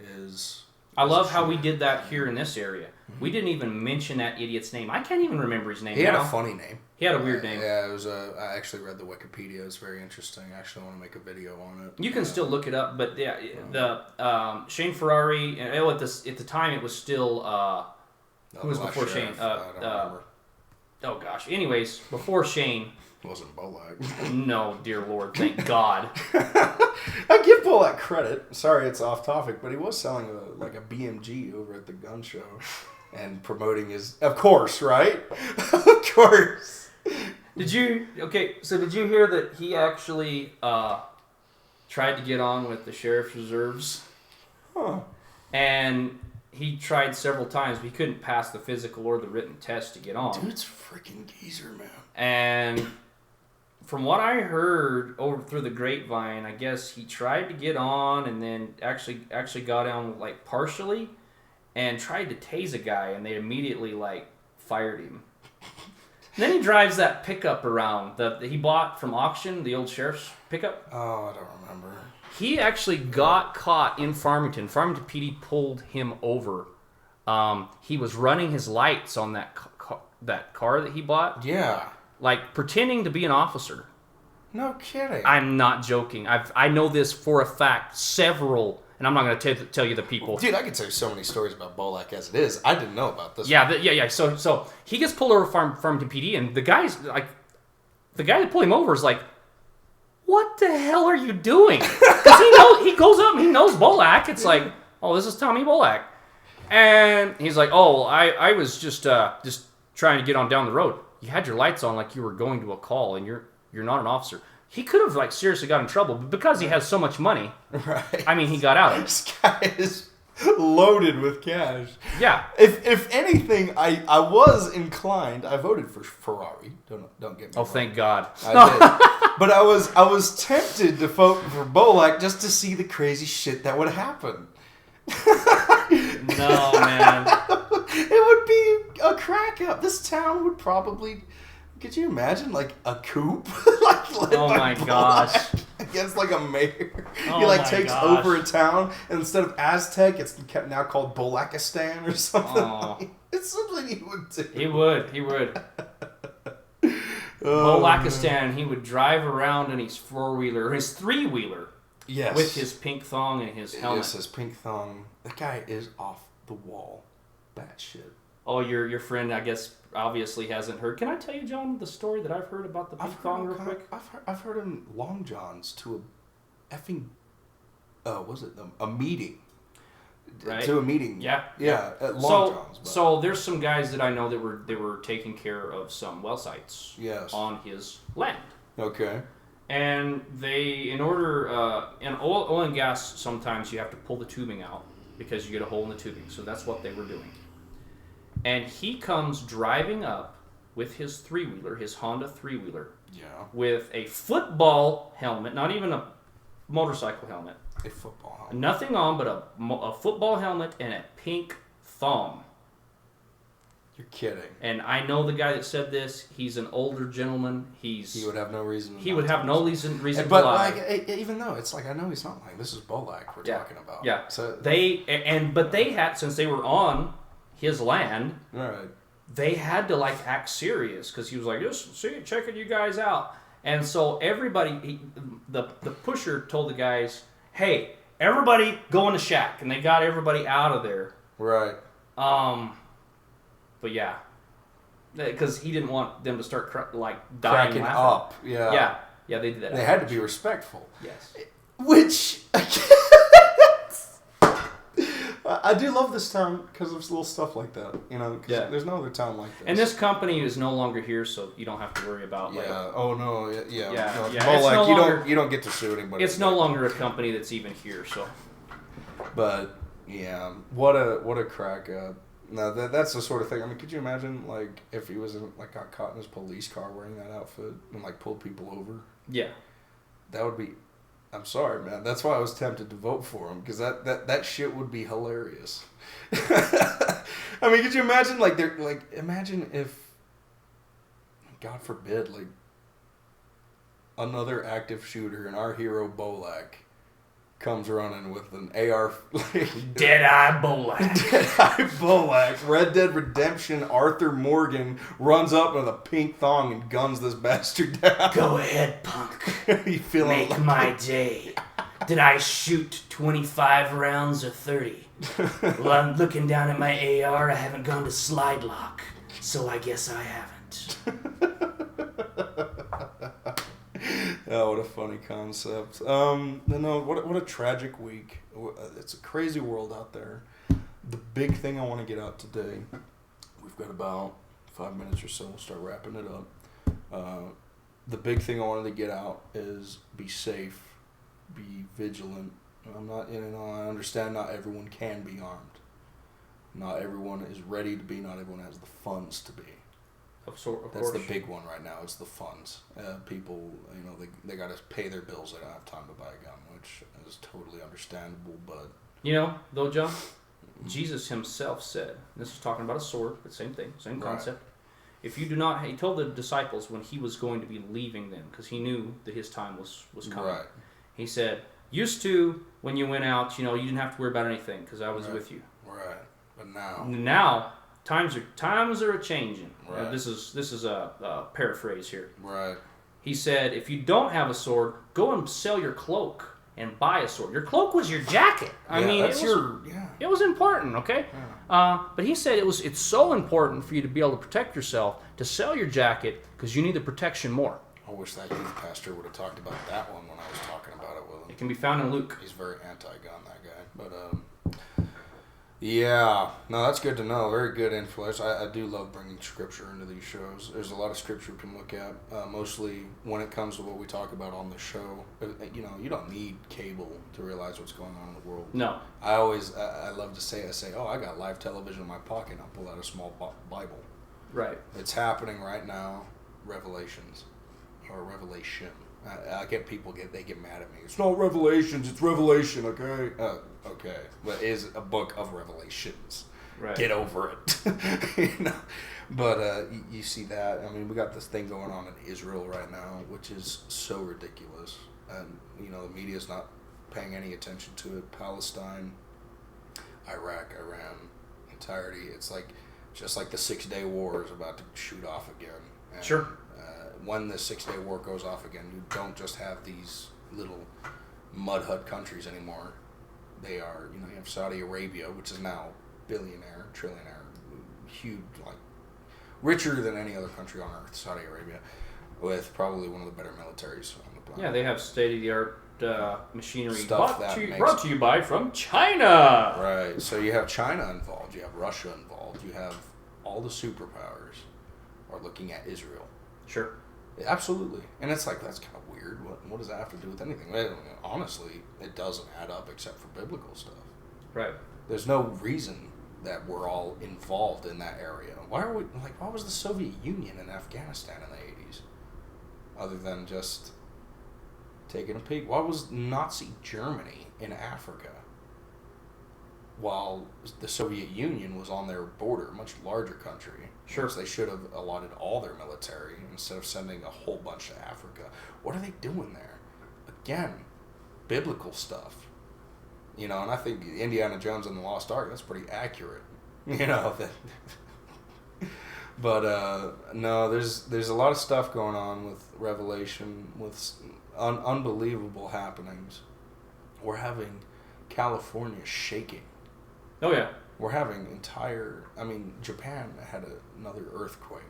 is. I love how we did that here in this area. Mm-hmm. We didn't even mention that idiot's name. I can't even remember his name. He had a funny name. He had a weird name. Yeah, it was I actually read the Wikipedia. It's very interesting. I actually want to make a video on it. You can still look it up, but the Shane Ferrari. At the time, it was still. Who was before Shane? Oh gosh. Anyways, before Shane. It wasn't Bolak. No, dear Lord, thank God. I give Bolak credit. Sorry, it's off topic, but he was selling a BMG over at the gun show and promoting his. Of course, right? Of course. Did you hear that he actually tried to get on with the sheriff's reserves? Huh. And he tried several times, but he couldn't pass the physical or the written test to get on. Dude's freaking geezer, man. And from what I heard over through the grapevine, I guess he tried to get on and then actually got on like partially and tried to tase a guy, and they immediately like fired him. And then he drives that pickup around that he bought from auction, the old sheriff's pickup. Oh, I don't remember. He actually got caught in Farmington. Farmington PD pulled him over. He was running his lights on that car that he bought. Yeah. Like pretending to be an officer. No kidding. I'm not joking. I know this for a fact. Several, and I'm not going to tell you the people. Dude, I could tell you so many stories about Bolak as it is. I didn't know about this. Yeah, yeah. So he gets pulled over Farmington PD, and the guy that pulled him over is like, "What the hell are you doing?" Because he goes up and he knows Bolak. It's like, "Oh, this is Tommy Bolak," and he's like, "Oh, I was just trying to get on down the road. You had your lights on like you were going to a call, and you're not an officer." He could have like seriously got in trouble, but because he has so much money, right? I mean, he got out of it. This guy is loaded with cash. Yeah. If anything, I was inclined. I voted for Ferrari. Don't get me wrong. Thank God. I did. But I was tempted to vote for Bolak just to see the crazy shit that would happen. No, man. It would be a crack up. This town would probably. Could you imagine like a coup? Led Oh by my Bolak gosh. against like a mayor. Oh He like my takes gosh. over a town, and instead of Aztec, it's now called Bolakistan or something. Oh. It's something he would do. He would. Oh, Bolakistan, he would drive around in his 4-wheeler, or his 3-wheeler. Yes. With his pink thong and his helmet. Yes, his pink thong. That guy is off the wall. Batshit. Oh, your friend, I guess, obviously hasn't heard. Can I tell you, John, the story that I've heard about the pink thong real quick? I've heard him long johns to a effing, a meeting. Right. To a meeting. Yeah. At long johns. But. So there's some guys that I know that were taking care of some well sites. Yes. On his land. Okay. And they, in order, in oil and gas, sometimes you have to pull the tubing out because you get a hole in the tubing. So that's what they were doing. And he comes driving up with his 3-wheeler, his Honda 3-wheeler, with a football helmet, not even a motorcycle helmet. A football helmet. Nothing on but a football helmet and a pink thong. You're kidding. And I know the guy that said this. He's an older gentleman. He would have no reason. He would have no reason to lie. But like, even though it's like I know he's not lying. This is Bolak we're talking about. Yeah. So they had, since they were on his land. Right. They had to like act serious because he was like, just checking you guys out. And so everybody, the pusher told the guys, hey, everybody go in the shack, and they got everybody out of there. Right. But yeah, because he didn't want them to start dying cracking laughing. up. Yeah. Yeah, they did that. They had to be respectful. Yes. Which I do love this town because of little stuff like that. You know, because there's no other town like this. And this company is no longer here, so you don't have to worry about. Oh no. Yeah. No, It's you don't get to sue anybody. It's no longer a company that's even here. So. But yeah, what a crack up. No, that's the sort of thing. I mean, could you imagine like if he was got caught in his police car wearing that outfit and like pulled people over? Yeah. That would be. I'm sorry, man. That's why I was tempted to vote for him because that shit would be hilarious. I mean, could you imagine imagine if, God forbid, like another active shooter and our hero Bolak comes running with an AR. Dead-Eye Bolak. Dead-Eye Bolak. Red Dead Redemption. Arthur Morgan runs up with a pink thong and guns this bastard down. Go ahead, punk. You feeling Make my day. Did I shoot 25 rounds or 30? Well, I'm looking down at my AR. I haven't gone to slide lock, so I guess I haven't. right. Oh, what a funny concept. What a tragic week. It's a crazy world out there. The big thing I want to get out today, we've got about 5 minutes or so, we'll start wrapping it up. The big thing I wanted to get out is be safe, be vigilant. I understand not everyone can be armed. Not everyone is ready to be, not everyone has the funds to be. That's course. the big one right now. It's the funds. People, they got to pay their bills. They don't have time to buy a gun, which is totally understandable. But though, John, Jesus himself said, this is talking about a sword, but same thing, same concept. If you do not, he told the disciples when he was going to be leaving them, because he knew that his time was coming. Right. He said, used to, when you went out, you didn't have to worry about anything because I was with you. Right. But now. Now, times are changing. Right. This is a paraphrase here. Right. He said, if you don't have a sword, go and sell your cloak and buy a sword. Your cloak was your jacket. It was important, okay? Yeah. But he said it's so important for you to be able to protect yourself to sell your jacket because you need the protection more. I wish that youth pastor would have talked about that one when I was talking about it with him. It can be found in Luke. He's very anti-gun, that guy. But yeah, no, that's good to know. Very good influence. I do love bringing scripture into these shows. There's a lot of scripture we can look at. Mostly when it comes to what we talk about on the show. You don't need cable to realize what's going on in the world. No. I love to say, I got live television in my pocket and I'll pull out a small Bible. Right. It's happening right now. Revelations. Or Revelation. I get people they get mad at me. It's not Revelations, it's Revelation, okay? Okay. But it is a book of Revelations. Right. Get over it. But you see that. I mean, we got this thing going on in Israel right now, which is so ridiculous. And, the media's not paying any attention to it. Palestine, Iraq, Iran, entirety. It's just like the 6-Day War is about to shoot off again. And, sure. When the 6-Day War goes off again, you don't just have these little mud hut countries anymore. They are, you have Saudi Arabia, which is now billionaire, trillionaire, huge, richer than any other country on earth, Saudi Arabia, with probably one of the better militaries on the planet. Yeah, they have state-of-the-art machinery brought to you by from China. Right, so you have China involved, you have Russia involved, you have all the superpowers are looking at Israel. Sure. Absolutely. And it's that's kind of weird. What does that have to do with anything? Honestly, it doesn't add up except for biblical stuff. Right. There's no reason that we're all involved in that area. Why was the Soviet Union in Afghanistan in the 80s? Other than just taking a peek. Why was Nazi Germany in Africa while the Soviet Union was on their border, a much larger country? Sure. They should have allotted all their military instead of sending a whole bunch to Africa. What are they doing there? Again, biblical stuff. And I think Indiana Jones and the Lost Ark, that's pretty accurate. But no, there's a lot of stuff going on with Revelation, with unbelievable happenings. We're having California shaking. Oh, yeah. We're having Japan had another earthquake.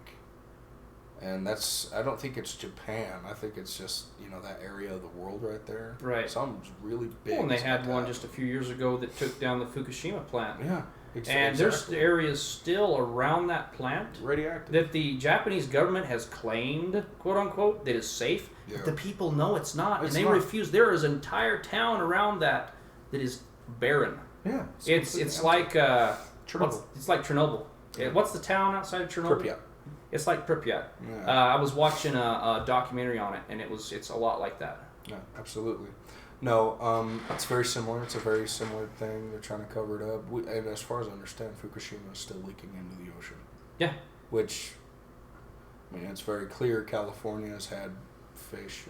And I don't think it's Japan. I think it's just, that area of the world right there. Right. Something's really big. Well, and they had one just a few years ago that took down the Fukushima plant. Yeah. And there's areas still around that plant radioactive that the Japanese government has claimed, quote unquote, that is safe. Yeah. But the people know it's not. And they refuse. There is an entire town around that is barren. Yeah, it's like Chernobyl. It's like Chernobyl. Yeah. What's the town outside of Chernobyl? Pripyat. It's like Pripyat. Yeah. I was watching a documentary on it, and it's a lot like that. Yeah, absolutely. No, it's very similar. It's a very similar thing. They're trying to cover it up. And as far as I understand, Fukushima is still leaking into the ocean. Yeah. Which, it's very clear California has had fish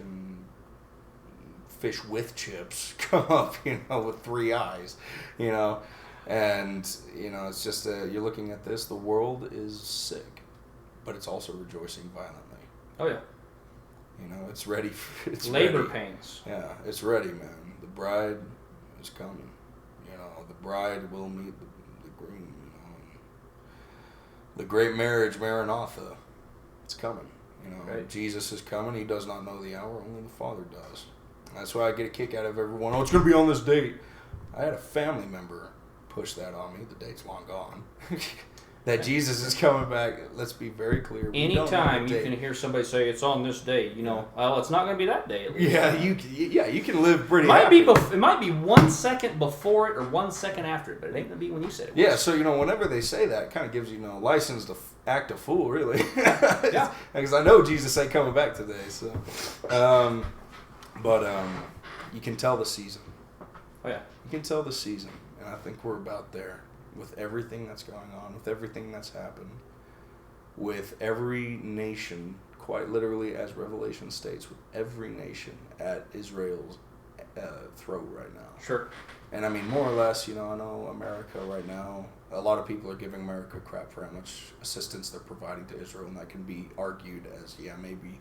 with chips come up, with 3 eyes, and, it's just, you're looking at this, the world is sick, but it's also rejoicing violently. Oh, yeah. It's ready. It's labor ready. pains. Yeah, it's ready, man. The bride is coming. The bride will meet the groom, the great marriage, Maranatha. It's coming. You know, Right. Jesus is coming. He does not know the hour. Only the Father does. That's why I get a kick out of everyone. Oh, it's going to be on this date. I had a family member push that on me. The date's long gone. That Jesus is coming back. Let's be very clear. Anytime you can hear somebody say it's on this day, well, it's not going to be that day. At least. Yeah, you can live pretty. It might be 1 second before it or 1 second after it, but it ain't going to be when you said it. Yeah, so whenever they say that, it kind of gives you license to act a fool, really. Yeah, because I know Jesus ain't coming back today. So, but you can tell the season. Oh yeah, you can tell the season, and I think we're about there. With everything that's going on, with everything that's happened, with every nation, quite literally, as Revelation states, with every nation at Israel's throat right now. Sure. And I mean, more or less, I know America right now, a lot of people are giving America crap for how much assistance they're providing to Israel, and that can be argued as, maybe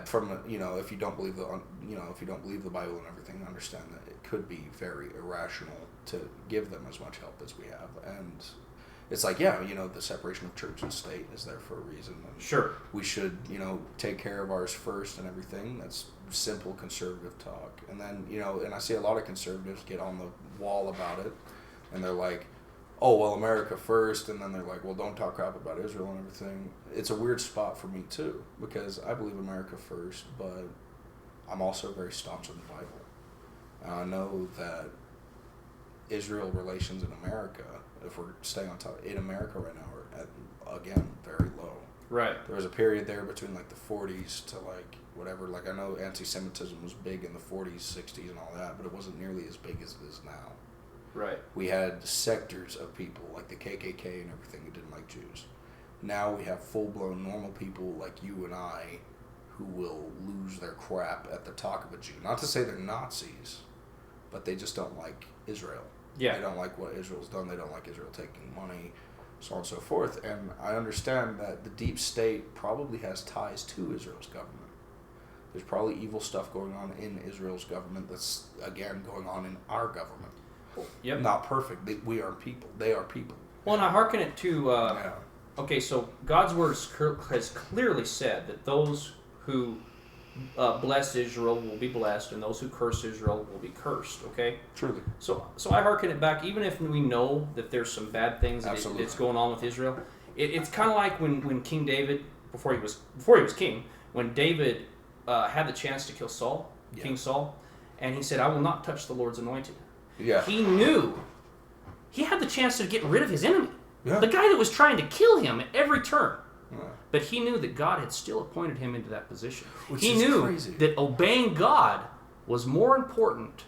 from if you don't believe if you don't believe the Bible and everything, understand that it could be very irrational to give them as much help as we have. And it's like, the separation of church and state is there for a reason. And sure. We should, take care of ours first and everything. That's simple conservative talk. And then, and I see a lot of conservatives get on the wall about it, and they're like, oh, well, America first, and then they're like, well, don't talk crap about Israel and everything. It's a weird spot for me, too, because I believe America first, but I'm also very staunch on the Bible. And I know that Israel relations in America, if we're staying on top, in America right now are, again, very low. Right. There was a period there between, the 40s to, whatever. I know anti-Semitism was big in the 40s, 60s, and all that, but it wasn't nearly as big as it is now. Right. We had sectors of people, like the KKK and everything, who didn't like Jews. Now we have full-blown normal people like you and I who will lose their crap at the talk of a Jew. Not to say they're Nazis, but they just don't like Israel. Yeah. They don't like what Israel's done. They don't like Israel taking money, so on and so forth. And I understand that the deep state probably has ties to Israel's government. There's probably evil stuff going on in Israel's government that's, again, going on in our government. Yep. Not perfect. We are people. They are people. Well, and I hearken it to, okay, so God's word has clearly said that those who bless Israel will be blessed, and those who curse Israel will be cursed, okay? Truly. So I hearken it back, even if we know that there's some bad things that's going on with Israel. It's kind of like when King David, before he was king, when David had the chance to kill Saul, King Saul, and he said, I will not touch the Lord's anointed. Yeah. He knew he had the chance to get rid of his enemy. Yeah. The guy that was trying to kill him at every turn. Yeah. But he knew that God had still appointed him into that position. Which he is knew crazy. that obeying God was more important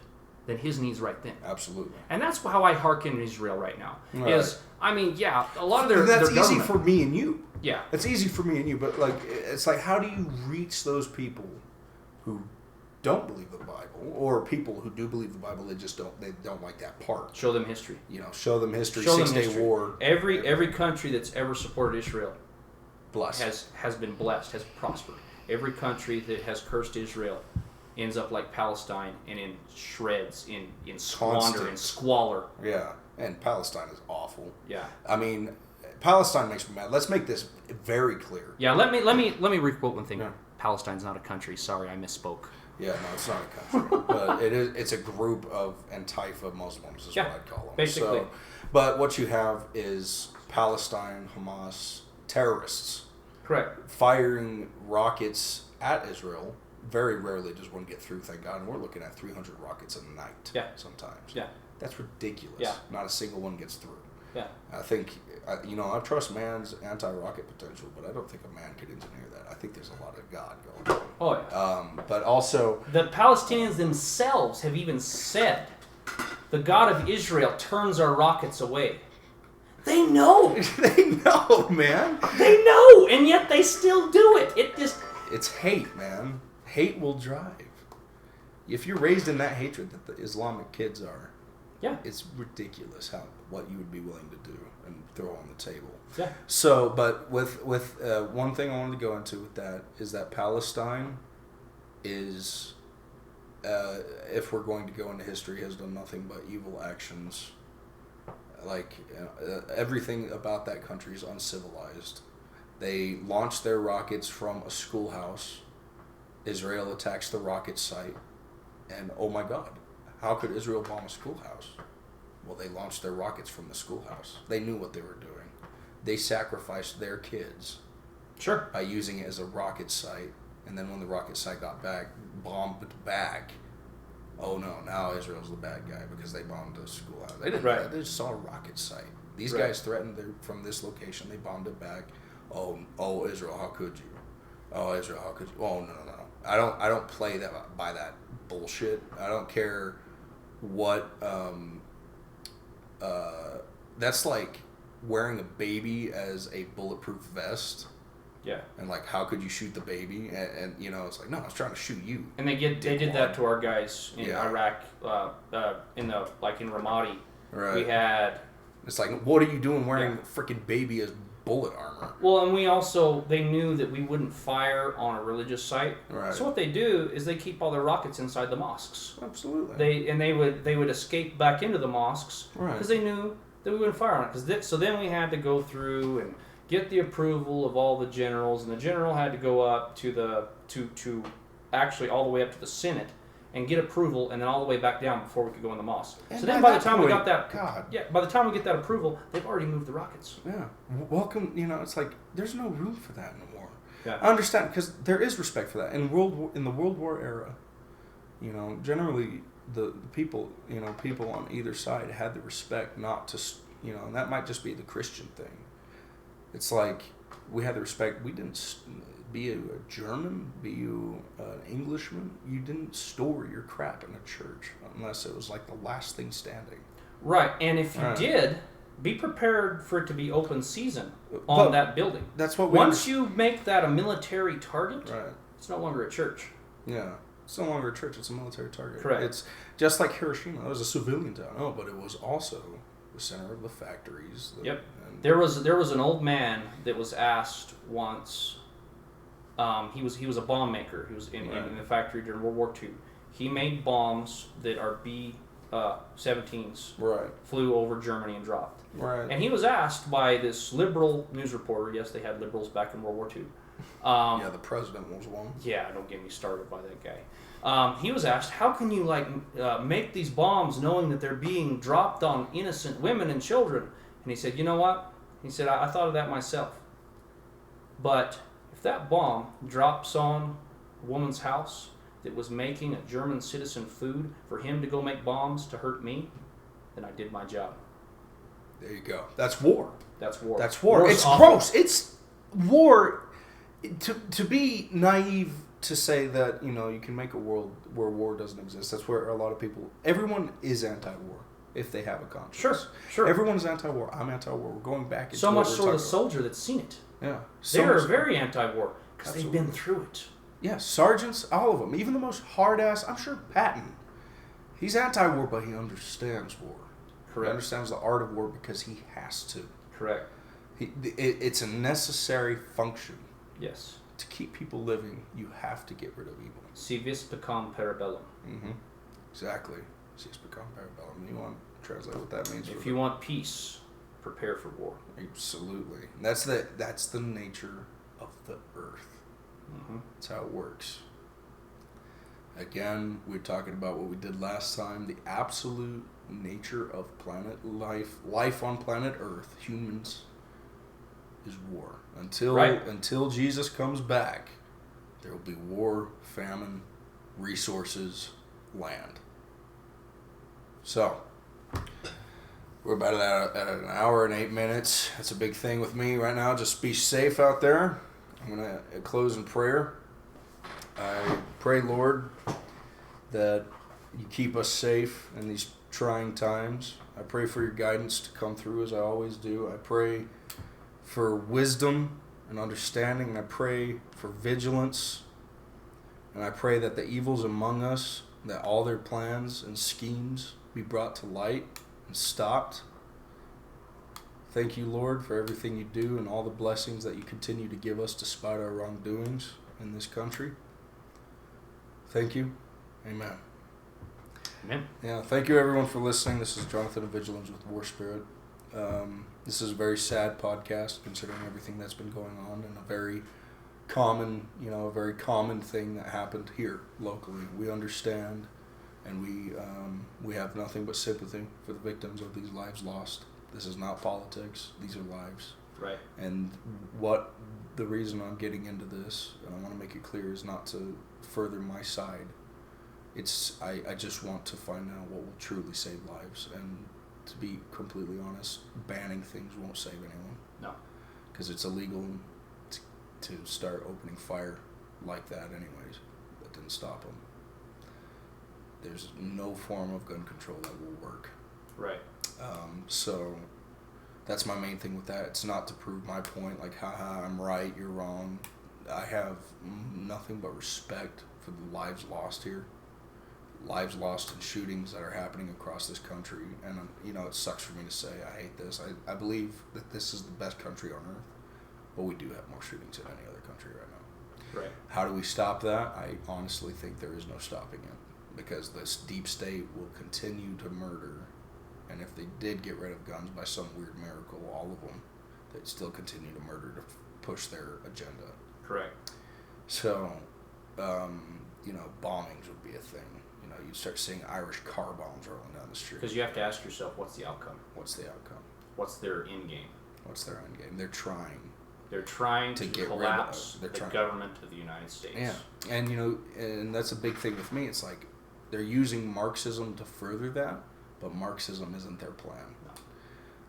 than his needs right then. Absolutely. And that's how I hearken Israel right now. Right. A lot of their That's their easy government. for me and you. Yeah. It's easy for me and you, but it's like, how do you reach those people who don't believe the Bible, or people who do believe the Bible, they don't like that part? Show them history. Show them history. Show them 6 Day history. War. Every country that's ever supported Israel Blessed. has been blessed, has prospered. Every country that has cursed Israel ends up like Palestine and in shreds, in squander, in squalor. Yeah, and Palestine is awful. Yeah. I mean, Palestine makes me mad. Let's make this very clear. Yeah. Let me requote one thing. Yeah. Palestine's not a country. Sorry, I misspoke. Yeah, no, it's not a country, but it's a group of Antifa Muslims is what I'd call them. Basically. So, but what you have is Palestine, Hamas, terrorists. Correct. Firing rockets at Israel. Very rarely does one get through, thank God. And we're looking at 300 rockets a night. Yeah. Sometimes. Yeah. That's ridiculous. Yeah. Not a single one gets through. Yeah. I think, I trust man's anti-rocket potential, but I don't think a man could engineer that. I think there's a lot of God going on. Oh yeah. But also, the Palestinians themselves have even said, the God of Israel turns our rockets away. They know. they know, man. They know, and yet they still do it. It's hate, man. Hate will drive. If you're raised in that hatred that the Islamic kids are, it's ridiculous what you would be willing to do and throw on the table. Yeah. So, but with one thing I wanted to go into with that is that Palestine is, if we're going to go into history, has done nothing but evil actions. Everything about that country is uncivilized. They launched their rockets from a schoolhouse. Israel attacks the rocket site. And oh my God, how could Israel bomb a schoolhouse? Well, they launched their rockets from the schoolhouse. They knew what they were doing. They sacrificed their kids by using it as a rocket site. And then when the rocket site got back, bombed back, oh no, now Israel's the bad guy because they bombed a schoolhouse. They didn't. Right. They just saw a rocket site. These guys threatened from this location. They bombed it back. Oh, Israel, how could you? Oh, Israel, how could you? Oh, no. I don't play that by that bullshit. I don't care what. That's like wearing a baby as a bulletproof vest. Yeah. And like, how could you shoot the baby? And you know, it's like, no, I was trying to shoot you. And they did that to our guys in Iraq, in Ramadi. Right. We had. It's like, what are you doing wearing a freaking baby as bullet armor? Well, and they knew that we wouldn't fire on a religious site. Right. So what they do is they keep all their rockets inside the mosques. Absolutely. They would escape back into the mosques because they knew that we wouldn't fire on it. So then we had to go through and get the approval of all the generals, and the general had to go up to actually all the way up to the Senate and get approval, and then all the way back down before we could go in the mosque. And so then by the time we got that, by the time we get that approval, they've already moved the rockets. Yeah, welcome. You know, it's like there's no room for that anymore. Yeah, I understand because there is respect for that in the World War era. You know, generally the people, people on either side had the respect not to, and that might just be the Christian thing. It's like we had the respect. We didn't. Be you a German, be you an Englishman, you didn't store your crap in a church unless it was like the last thing standing. Right, and if you did, be prepared for it to be open season on that building. That's what once you make that a military target, it's no longer a church. Yeah, it's no longer a church, it's a military target. Correct. It's just like Hiroshima. It was a civilian town. But it was also the center of the factories. There was an old man that was asked once. He was a bomb maker. He was in the factory during World War II. He made bombs that are B-17s. Flew over Germany and dropped. And he was asked by this liberal news reporter. Yes, they had liberals back in World War II. The president was one. Yeah, don't get me started by that guy. He was asked, how can you make these bombs knowing that they're being dropped on innocent women and children? And he said, you know what? He said, I thought of that myself. But if that bomb drops on a woman's house that was making a German citizen food for him to go make bombs to hurt me, then I did my job. There you go. That's war. That's war. That's war. It's awful. Gross. It's war. To be naive to say that, you can make a world where war doesn't exist. That's where a lot of people, everyone is anti-war if they have a conscience. Sure. Everyone's anti-war. I'm anti-war. We're going back into so much so the soldier that's seen it. Yeah. They're very anti-war because they've been through it. Yeah, sergeants, all of them, even the most hard-ass, I'm sure Patton, he's anti-war, but he understands war. Correct. He understands the art of war because he has to. Correct. It's a necessary function. Yes. To keep people living, you have to get rid of evil. Si vis pacem parabellum. Mm-hmm. Exactly. Si vis pacem parabellum. You want to translate what that means? If you want peace, prepare for war. Absolutely. That's the nature of the earth. Mm-hmm. That's how it works. Again, we're talking about what we did last time. The absolute nature of planet life on planet Earth, humans, is war. Until Jesus comes back, there will be war, famine, resources, land. So, we're about at an hour and 8 minutes. That's a big thing with me right now. Just be safe out there. I'm going to close in prayer. I pray, Lord, that you keep us safe in these trying times. I pray for your guidance to come through as I always do. I pray for wisdom and understanding, and I pray for vigilance. And I pray that the evils among us, that all their plans and schemes be brought to light and stopped. Thank you, Lord, for everything you do and all the blessings that you continue to give us despite our wrongdoings in this country. Thank you. Amen. Amen. Yeah, thank you everyone for listening. This is Jonathan of Evigilans with War Spirit. This is a very sad podcast considering everything that's been going on, and a very common thing that happened here locally. We understand, and we have nothing but sympathy for the victims of these lives lost. This is not politics. These are lives. Right. And the reason I'm getting into this, and I want to make it clear, is not to further my side. I just want to find out what will truly save lives. And to be completely honest, banning things won't save anyone. No. Because it's illegal to start opening fire like that anyways. That didn't stop them. There's no form of gun control that will work. Right. So that's my main thing with that. It's not to prove my point, like, haha, I'm right, you're wrong. I have nothing but respect for the lives lost here. Lives lost in shootings that are happening across this country. And, it sucks for me to say I hate this. I believe that this is the best country on earth. But we do have more shootings than any other country right now. Right. How do we stop that? I honestly think there is no stopping it. Because this deep state will continue to murder. And if they did get rid of guns by some weird miracle, all of them, they'd still continue to murder to push their agenda. Correct. So, bombings would be a thing. You'd start seeing Irish car bombs rolling down the street. Because you have to ask yourself, what's the outcome? What's the outcome? What's their end game? What's their end game? They're trying. They're trying to collapse the government of the United States. Yeah, and and that's a big thing with me. It's like they're using Marxism to further that, but Marxism isn't their plan. No.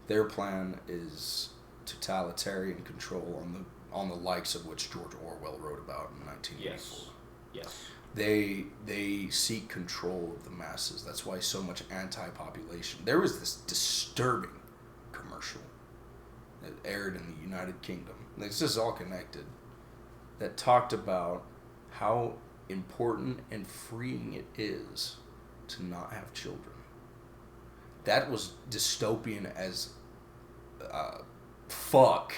Their plan is totalitarian control on the likes of which George Orwell wrote about in 1984. Yes. They seek control of the masses. That's why so much anti-population. There was this disturbing commercial that aired in the United Kingdom. This is all connected. That talked about how important and freeing it is to not have children. That was dystopian as fuck.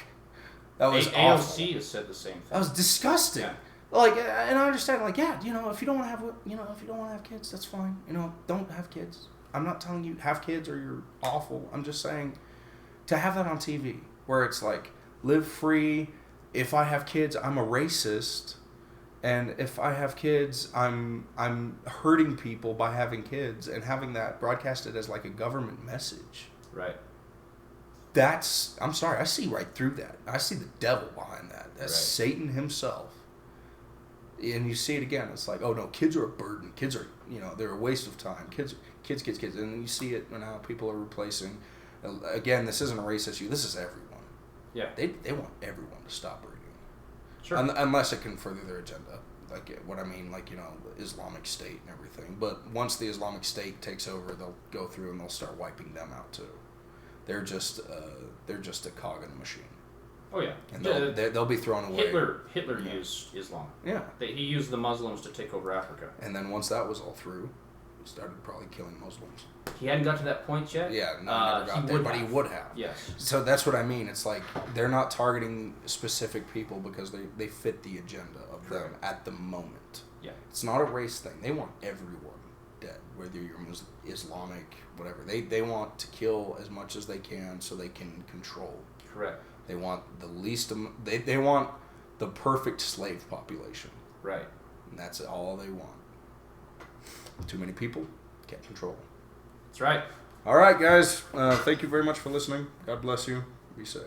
That was awful. AOC has said the same thing. That was disgusting. Yeah. And I understand, if you don't want to have kids, that's fine. Don't have kids. I'm not telling you have kids or you're awful. I'm just saying to have that on TV where it's like, live free. If I have kids, I'm a racist. And if I have kids, I'm hurting people by having kids, and having that broadcasted as like a government message. Right. I'm sorry, I see right through that. I see the devil behind that. That's right. Satan himself. And you see it again. It's like, oh no, kids are a burden. Kids are, they're a waste of time. Kids. And then you see it now. People are replacing. Again, this isn't a race issue. This is everyone. Yeah. They want everyone to stop breeding. Sure. Unless it can further their agenda. Islamic State and everything. But once the Islamic State takes over, they'll go through and they'll start wiping them out too. They're just a cog in the machine. Oh yeah, and they'll be thrown away. Hitler used Islam. Yeah, he used the Muslims to take over Africa. And then once that was all through, he started probably killing Muslims. He hadn't got to that point yet. Yeah, no, he never got there, but he would have. Yes. So that's what I mean. It's like they're not targeting specific people because they fit the agenda of them at the moment. Yeah. It's not a race thing. They want everyone dead, whether you're Muslim, Islamic, whatever. They want to kill as much as they can so they can control. Correct. They want the least. They want the perfect slave population. Right. And that's all they want. Too many people, can't control. That's right. All right, guys. Thank you very much for listening. God bless you. Be safe.